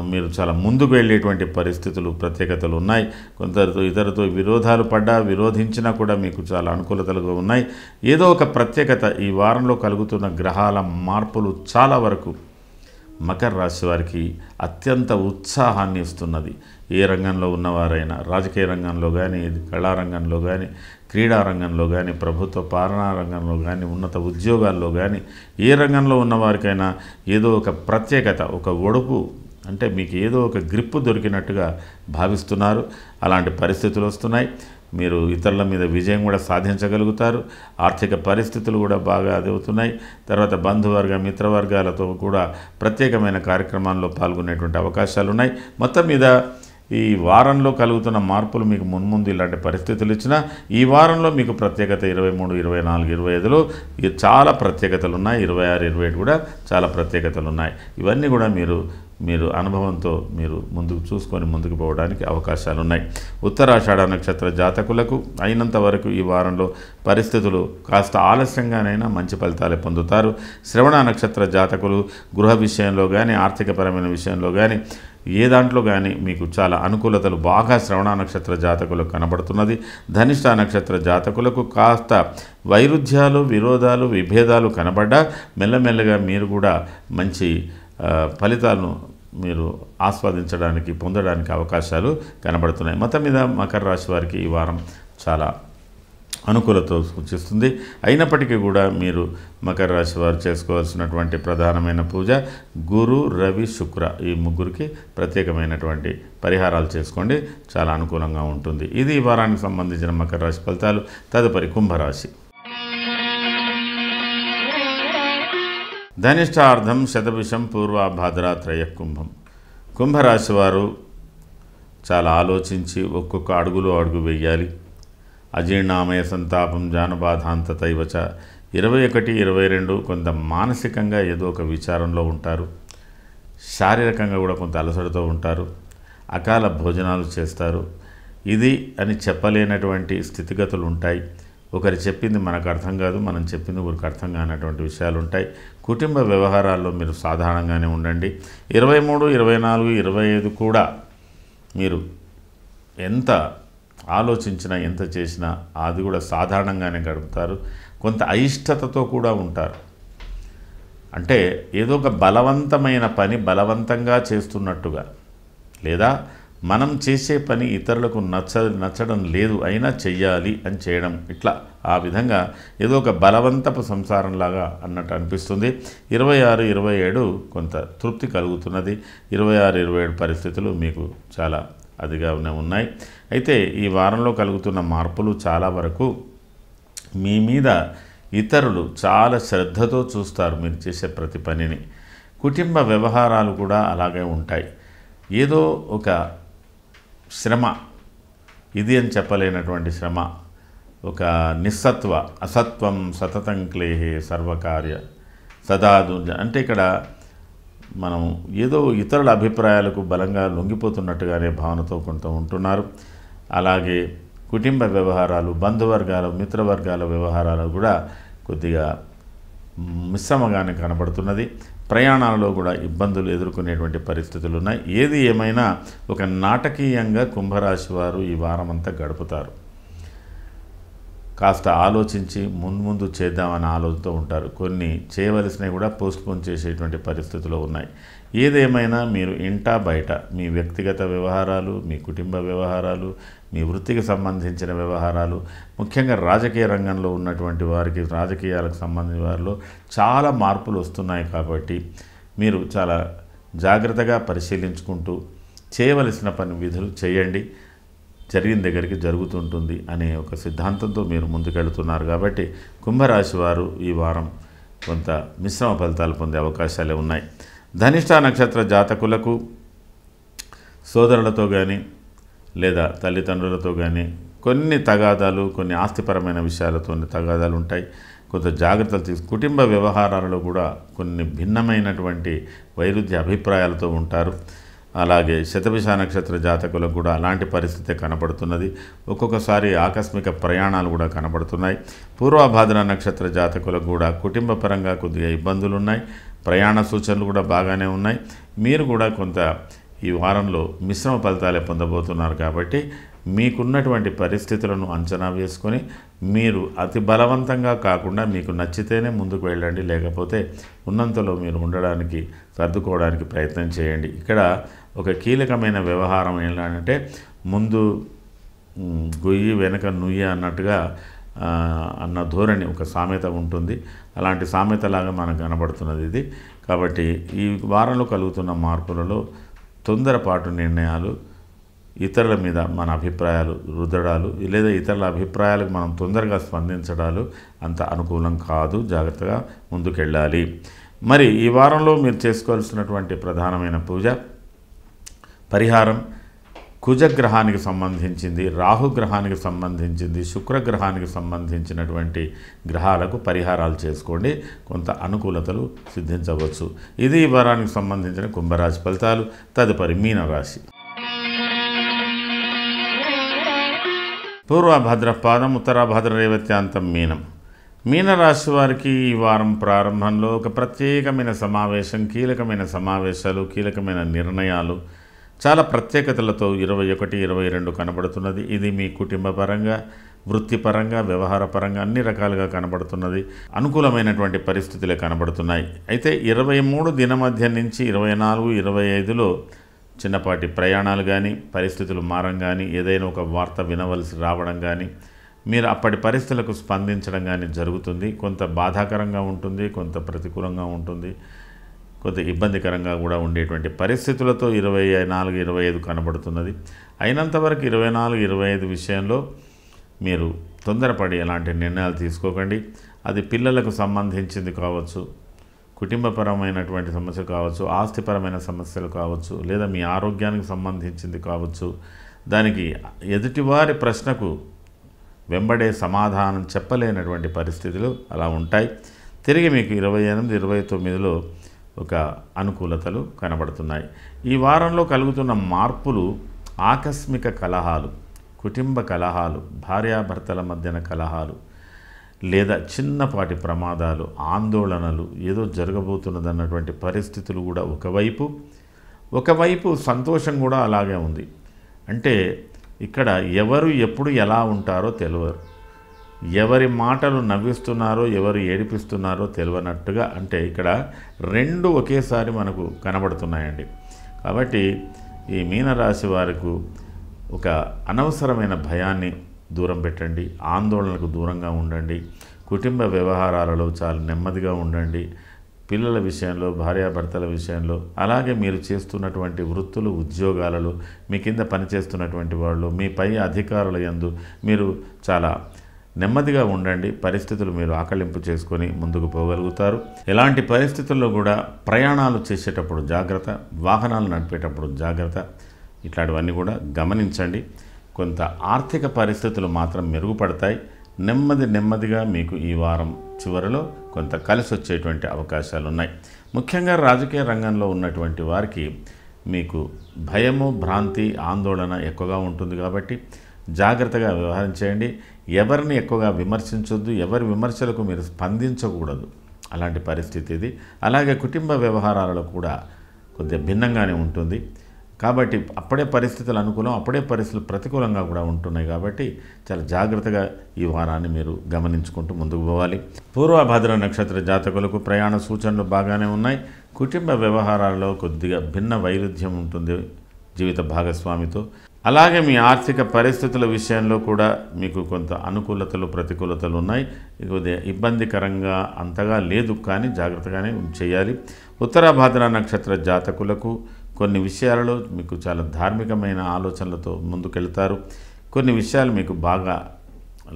మీరు చాలా ముందుకు వెళ్ళేటువంటి పరిస్థితులు, ప్రత్యేకతలు ఉన్నాయి. కొందరితో ఇతరులతో విరోధాలు విరోధించినా కూడా మీకు చాలా అనుకూలతలుగా ఉన్నాయి. ఏదో ఒక ప్రత్యేకత ఈ వారంలో కలుగుతున్న గ్రహాల మార్పులు చాలా వరకు మకర రాశి వారికి అత్యంత ఉత్సాహాన్ని ఇస్తున్నది. ఏ రంగంలో ఉన్నవారైనా, రాజకీయ రంగంలో కానీ, కళారంగంలో కానీ, క్రీడా రంగంలో కానీ, ప్రభుత్వ పాలనా రంగంలో కానీ, ఉన్నత ఉద్యోగాల్లో కానీ, ఏ రంగంలో ఉన్నవారికైనా ఏదో ఒక ప్రత్యేకత, ఒక ఒడుపు, అంటే మీకు ఏదో ఒక గ్రిప్పు దొరికినట్టుగా భావిస్తున్నారు. అలాంటి పరిస్థితులు వస్తున్నాయి. మీరు ఇతరుల మీద విజయం కూడా సాధించగలుగుతారు. ఆర్థిక పరిస్థితులు కూడా బాగా అదవుతున్నాయి. తర్వాత బంధువర్గ మిత్రవర్గాలతో కూడా ప్రత్యేకమైన కార్యక్రమాల్లో పాల్గొనేటువంటి అవకాశాలు ఉన్నాయి. మొత్తం మీద ఈ వారంలో కలుగుతున్న మార్పులు మీకు మున్ముందు ఇలాంటి పరిస్థితులు ఇచ్చినా ఈ వారంలో మీకు ప్రత్యేకత 23, 24, 25లో చాలా ప్రత్యేకతలు ఉన్నాయి. 26, 27 కూడా చాలా ప్రత్యేకతలు ఉన్నాయి. ఇవన్నీ కూడా మీరు అనుభవంతో మీరు ముందుకు చూసుకొని ముందుకు పోవడానికి అవకాశాలు ఉన్నాయి. ఉత్తరాషాఢ నక్షత్ర జాతకులకు అయినంత వరకు ఈ వారంలో పరిస్థితులు కాస్త ఆలస్యంగానైనా మంచి ఫలితాలే పొందుతారు. శ్రవణ నక్షత్ర జాతకులు గృహ విషయంలో కానీ, ఆర్థికపరమైన విషయంలో కానీ, ఏ దాంట్లో కానీ మీకు చాలా అనుకూలతలు బాగా శ్రవణ నక్షత్ర జాతకులకు కనబడుతున్నది. ధనిష్ట నక్షత్ర జాతకులకు కాస్త వైరుధ్యాలు, విరోధాలు, విభేదాలు కనబడ్డా మెల్లమెల్లగా మీరు కూడా మంచి ఫలితాలను మీరు ఆస్వాదించడానికి, పొందడానికి అవకాశాలు కనబడుతున్నాయి. మొత్తం మీద మకర రాశి వారికి ఈ వారం చాలా అనుకూలత సూచిస్తుంది. అయినప్పటికీ కూడా మీరు మకర రాశి వారు చేసుకోవాల్సినటువంటి ప్రధానమైన పూజ గురు, రవి, శుక్ర ఈ ముగ్గురికి ప్రత్యేకమైనటువంటి పరిహారాలు చేసుకోండి, చాలా అనుకూలంగా ఉంటుంది. ఇది ఈ వారానికి సంబంధించిన మకర రాశి ఫలితాలు. తదుపరి కుంభరాశి. ధనిష్టార్థం శతభిషం పూర్వాభాద్ర త్రయః కుంభరాశి వారు చాలా ఆలోచించి ఒక్కొక్క అడుగు వేయాలి. అజీర్ణామయ సంతాపం జానబాధాంతతైవచ 21, 22 కొంత మానసికంగా ఏదో ఒక విచారంలో ఉంటారు. శారీరకంగా కూడా కొంత అలసటతో ఉంటారు. అకాల భోజనాలు చేస్తారు. ఇది అని చెప్పలేనటువంటి స్థితిగతులు ఉంటాయి. ఒకరు చెప్పింది మనకు అర్థం కాదు, మనం చెప్పింది ఒకరికి అర్థం కానటువంటి విషయాలు ఉంటాయి. కుటుంబ వ్యవహారాల్లో మీరు సాధారణంగానే ఉండండి. 23, 24, 25 కూడా మీరు ఎంత ఆలోచించినా ఎంత చేసినా అది కూడా సాధారణంగానే గడుపుతారు. కొంత అయిష్టతతో కూడా ఉంటారు. అంటే ఏదో ఒక బలవంతమైన పని బలవంతంగా చేస్తున్నట్టుగా, లేదా మనం చేసే పని ఇతరులకు నచ్చడం లేదు అయినా చెయ్యాలి అని చేయడం, ఇట్లా ఆ విధంగా ఏదో ఒక బలవంతపు సంసారంలాగా అన్నట్టు అనిపిస్తుంది. 26, 27 కొంత తృప్తి కలుగుతున్నది. 26, 27 పరిస్థితులు మీకు చాలా అదిగానే ఉన్నాయి. అయితే ఈ వారంలో కలుగుతున్న మార్పులు చాలా వరకు మీ మీద ఇతరులు చాలా శ్రద్ధతో చూస్తారు మీరు చేసే ప్రతి పనిని. కుటుంబ వ్యవహారాలు కూడా అలాగే ఉంటాయి. ఏదో ఒక శ్రమ, ఇది అని చెప్పలేనటువంటి శ్రమ, ఒక నిస్సత్వ అసత్వం సతతం క్లేహే సర్వకార్య సదాదు అంటే ఇక్కడ మనం ఏదో ఇతరుల అభిప్రాయాలకు బలంగా లొంగిపోతున్నట్టుగానే భావనతో కొంత ఉంటున్నారు. అలాగే కుటుంబ వ్యవహారాలు, బంధువర్గాలు, మిత్రవర్గాల వ్యవహారాలు కూడా కొద్దిగా మిశ్రమగానే కనబడుతున్నది. ప్రయాణాలలో కూడా ఇబ్బందులు ఎదుర్కొనేటువంటి పరిస్థితులు ఉన్నాయి. ఏది ఏమైనా ఒక నాటకీయంగా కుంభరాశి వారు ఈ వారం అంతా గడుపుతారు. కాస్త ఆలోచించి ముందు చేద్దామని ఆలోచనతో ఉంటారు. కొన్ని చేయవలసినవి కూడా పోస్ట్పోన్ చేసేటువంటి పరిస్థితులు ఉన్నాయి. ఏదేమైనా మీరు ఇంటా బయట మీ వ్యక్తిగత వ్యవహారాలు, మీ కుటుంబ వ్యవహారాలు, మీ వృత్తికి సంబంధించిన వ్యవహారాలు, ముఖ్యంగా రాజకీయ రంగంలో ఉన్నటువంటి వారికి, రాజకీయాలకు సంబంధించిన వారిలో చాలా మార్పులు వస్తున్నాయి. కాబట్టి మీరు చాలా జాగ్రత్తగా పరిశీలించుకుంటూ చేయవలసిన విధులు చేయండి. జరిగిన దగ్గరికి జరుగుతుంటుంది అనే ఒక సిద్ధాంతంతో మీరు ముందుకెళ్తున్నారు. కాబట్టి కుంభరాశి వారు ఈ వారం కొంత మిశ్రమ ఫలితాలు పొందే అవకాశాలే ఉన్నాయి. ధనిష్ట నక్షత్ర జాతకులకు సోదరులతో కానీ లేదా తల్లిదండ్రులతో కానీ కొన్ని తగాదాలు, కొన్ని ఆస్తిపరమైన విషయాలతో తగాదాలు ఉంటాయి. కొంత జాగ్రత్తలు కుటుంబ వ్యవహారాలలో కూడా కొన్ని భిన్నమైనటువంటి వైరుధ్య అభిప్రాయాలతో ఉంటారు. అలాగే శతభిష నక్షత్ర జాతకులకు కూడా అలాంటి పరిస్థితి కనబడుతున్నది. ఒక్కొక్కసారి ఆకస్మిక ప్రయాణాలు కూడా కనబడుతున్నాయి. పూర్వభాద్ర నక్షత్ర జాతకులకు కూడా కుటుంబ పరంగా కొద్దిగా ఇబ్బందులు ఉన్నాయి. ప్రయాణ సూచనలు కూడా బాగానే ఉన్నాయి. మీరు కూడా కొంత ఈ వారంలో మిశ్రమ ఫలితాలే పొందబోతున్నారు. కాబట్టి మీకున్నటువంటి పరిస్థితులను అంచనా వేసుకొని మీరు అతి బలవంతంగా కాకుండా మీకు నచ్చితేనే ముందుకు వెళ్ళండి, లేకపోతే ఉన్నంతలో మీరు ఉండడానికి, సర్దుకోవడానికి ప్రయత్నం చేయండి. ఇక్కడ ఒక కీలకమైన వ్యవహారం ఏంటంటే ముందు గొయ్యి వెనక నుయ్యి అన్నట్టుగా అన్న ధోరణి ఒక సామెత ఉంటుంది. అలాంటి సామెతలాగా మనకు కనబడుతున్నది ఇది. కాబట్టి ఈ వారంలో కలుగుతున్న మార్పులలో తొందరపాటు నిర్ణయాలు, ఇతరుల మీద మన అభిప్రాయాలు రుద్దడాలు, లేదా ఇతరుల అభిప్రాయాలకు మనం తొందరగా స్పందించడాలు అంత అనుకూలం కాదు. జాగ్రత్తగా ముందుకెళ్ళాలి. మరి ఈ వారంలో మీరు చేసుకోవాల్సినటువంటి ప్రధానమైన పూజ పరిహారం కుజగ్రహానికి సంబంధించింది, రాహుగ్రహానికి సంబంధించింది, శుక్రగ్రహానికి సంబంధించినటువంటి గ్రహాలకు పరిహారాలు చేసుకోండి. కొంత అనుకూలతలు సిద్ధించవచ్చు. ఇది ఈ వారానికి సంబంధించిన కుంభరాశి ఫలితాలు. తదుపరి మీనరాశి. పూర్వభద్రపాదం ఉత్తరాభద్ర రేవత్యాంతం మీనం. మీనరాశి వారికి ఈ వారం ప్రారంభంలో ఒక ప్రత్యేకమైన సమావేశం, కీలకమైన సమావేశాలు, కీలకమైన నిర్ణయాలు, చాలా ప్రత్యేకతలతో 21, 22 కనబడుతున్నది. ఇది మీ కుటుంబ పరంగా, వృత్తిపరంగా, వ్యవహారపరంగా అన్ని రకాలుగా కనబడుతున్నది. అనుకూలమైనటువంటి పరిస్థితులే కనబడుతున్నాయి. అయితే 23 దినమధ్యం నుంచి 24, 25లో చిన్నపాటి ప్రయాణాలు కానీ, పరిస్థితులు మారం కానీ, ఏదైనా ఒక వార్త వినవలసి రావడం కానీ, మీరు అప్పటి పరిస్థితులకు స్పందించడం కానీ జరుగుతుంది. కొంత బాధాకరంగా ఉంటుంది, కొంత ప్రతికూలంగా ఉంటుంది, కొంత ఇబ్బందికరంగా కూడా ఉండేటువంటి పరిస్థితులతో 24, 25 కనబడుతున్నది. అయినంతవరకు 24, 25 విషయంలో మీరు తొందరపడి ఎలాంటి నిర్ణయాలు తీసుకోకండి. అది పిల్లలకు సంబంధించింది కావచ్చు, కుటుంబపరమైనటువంటి సమస్యలు కావచ్చు, ఆస్తిపరమైన సమస్యలు కావచ్చు, లేదా మీ ఆరోగ్యానికి సంబంధించింది కావచ్చు. దానికి ఎదుటివారి ప్రశ్నకు వెంబడే సమాధానం చెప్పలేనటువంటి పరిస్థితులు అలా ఉంటాయి. తిరిగి మీకు 28, 29లో ఒక అనుకూలతలు కనబడుతున్నాయి. ఈ వారంలో కలుగుతున్న మార్పులు ఆకస్మిక కలహాలు, కుటుంబ కలహాలు, భార్యాభర్తల మధ్యన కలహాలు, లేదా చిన్నపాటి ప్రమాదాలు, ఆందోళనలు, ఏదో జరగబోతున్నదన్నటువంటి పరిస్థితులు కూడా ఒకవైపు సంతోషం కూడా అలాగే ఉంది. అంటే ఇక్కడ ఎవరు ఎప్పుడు ఎలా ఉంటారో తెలియరు, ఎవరి మాటలు నవ్విస్తున్నారో ఎవరు ఏడిపిస్తున్నారో తెలియనట్టుగా, అంటే ఇక్కడ రెండు ఒకేసారి మనకు కనబడుతున్నాయండి. కాబట్టి ఈ మీనరాశి వారికి ఒక అనవసరమైన భయాన్ని దూరం పెట్టండి, ఆందోళనకు దూరంగా ఉండండి, కుటుంబ వ్యవహారాలలో చాలా నెమ్మదిగా ఉండండి. పిల్లల విషయంలో, భార్యాభర్తల విషయంలో, అలాగే మీరు చేస్తున్నటువంటి వృత్తులు, ఉద్యోగాలలో, మీ కింద పనిచేస్తున్నటువంటి వాళ్ళు, మీ పై అధికారుల యందు మీరు చాలా నెమ్మదిగా ఉండండి. పరిస్థితులు మీరు ఆకలింపు చేసుకొని ముందుకు పోగలుగుతారు. ఎలాంటి పరిస్థితుల్లో కూడా ప్రయాణాలు చేసేటప్పుడు జాగ్రత్త, వాహనాలు నడిపేటప్పుడు జాగ్రత్త, ఇట్లాంటివన్నీ కూడా గమనించండి. కొంత ఆర్థిక పరిస్థితులు మాత్రం మెరుగుపడతాయి. నెమ్మదిగా మీకు ఈ వారం చివరిలో కొంత కలిసి వచ్చేటువంటి అవకాశాలు ఉన్నాయి. ముఖ్యంగా రాజకీయ రంగంలో ఉన్నటువంటి వారికి మీకు భయము, భ్రాంతి, ఆందోళన ఎక్కువగా ఉంటుంది. కాబట్టి జాగ్రత్తగా వ్యవహరించేయండి. ఎవరిని ఎక్కువగా విమర్శించొద్దు, ఎవరి విమర్శలకు మీరు స్పందించకూడదు. అలాంటి పరిస్థితి ఇది. అలాగే కుటుంబ వ్యవహారాలలో కూడా కొద్దిగా భిన్నంగానే ఉంటుంది. కాబట్టి అప్పుడే పరిస్థితులు అనుకూలం, అప్పుడే పరిస్థితులు ప్రతికూలంగా కూడా ఉంటున్నాయి. కాబట్టి చాలా జాగ్రత్తగా ఈ వారాన్ని మీరు గమనించుకుంటూ ముందుకు పోవాలి. పూర్వభద్ర నక్షత్ర జాతకులకు ప్రయాణ సూచనలు బాగానే ఉన్నాయి. కుటుంబ వ్యవహారాల్లో కొద్దిగా భిన్న వైరుధ్యం ఉంటుంది జీవిత భాగస్వామితో. అలాగే మీ ఆర్థిక పరిస్థితుల విషయంలో కూడా మీకు కొంత అనుకూలతలు, ప్రతికూలతలు ఉన్నాయి. కొద్దిగా ఇబ్బందికరంగా అంతగా లేదు, కానీ జాగ్రత్తగానే చేయాలి. ఉత్తరాభాద్ర నక్షత్ర జాతకులకు కొన్ని విషయాలలో మీకు చాలా ధార్మికమైన ఆలోచనలతో ముందుకెళ్తారు. కొన్ని విషయాలు మీకు బాగా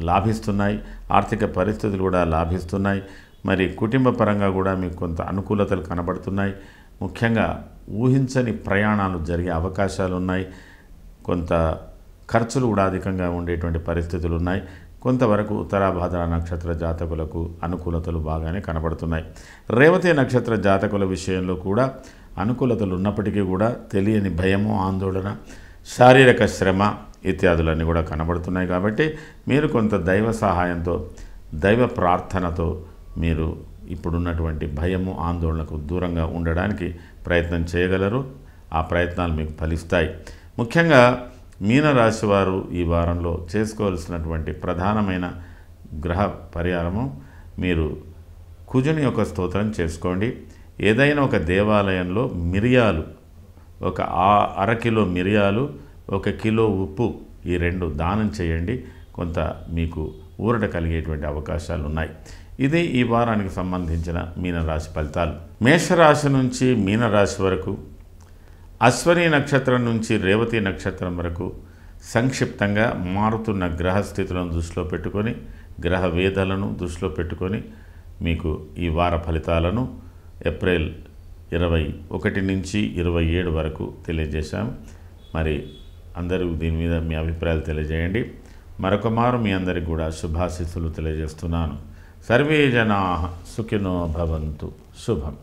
లాభిస్తున్నాయి. ఆర్థిక పరిస్థితులు కూడా లాభిస్తున్నాయి. మరి కుటుంబ పరంగా కూడా మీకు కొంత అనుకూలతలు కనబడుతున్నాయి. ముఖ్యంగా ఊహించని ప్రయాణాలు జరిగే అవకాశాలు ఉన్నాయి. కొంత ఖర్చులు కూడా అధికంగా ఉండేటువంటి పరిస్థితులు ఉన్నాయి. కొంతవరకు ఉత్తరాభాద్ర నక్షత్ర జాతకులకు అనుకూలతలు బాగానే కనబడుతున్నాయి. రేవతి నక్షత్ర జాతకుల విషయంలో కూడా అనుకూలతలు ఉన్నప్పటికీ కూడా తెలియని భయము, ఆందోళన, శారీరక శ్రమ ఇత్యాదులన్నీ కూడా కనబడుతున్నాయి. కాబట్టి మీరు కొంత దైవ సహాయంతో, దైవ ప్రార్థనతో మీరు ఇప్పుడున్నటువంటి భయము, ఆందోళనకు దూరంగా ఉండడానికి ప్రయత్నం చేయగలరు. ఆ ప్రయత్నాలు మీకు ఫలిస్తాయి. ముఖ్యంగా మీనరాశి వారు ఈ వారంలో చేసుకోవాల్సినటువంటి ప్రధానమైన గ్రహ పరిహారము, మీరు కుజుని యొక్క స్తోత్రం చేసుకోండి. ఏదైనా ఒక దేవాలయంలో మిరియాలు, ఒక అరకిలో మిరియాలు, 1 కిలో ఉప్పు, ఈ 2 దానం చేయండి. కొంత మీకు ఊరట కలిగేటువంటి అవకాశాలు ఉన్నాయి. ఇది ఈ వారానికి సంబంధించిన మీనరాశి ఫలితాలు. మేషరాశి నుంచి మీనరాశి వరకు, అశ్వని నక్షత్రం నుంచి రేవతి నక్షత్రం వరకు సంక్షిప్తంగా మారుతున్న గ్రహస్థితులను దృష్టిలో పెట్టుకొని, గ్రహ వేదలను దృష్టిలో పెట్టుకొని మీకు ఈ వార ఫలితాలను ఏప్రిల్ 21 నుంచి 27 వరకు తెలియజేశాము. మరి అందరూ దీని మీద మీ అభిప్రాయాలు తెలియజేయండి. మరొక మారు మీ అందరికి కూడా శుభాశీస్సులు తెలియజేస్తున్నాను. సర్వే జనాః సుఖినో భవంతు. శుభం.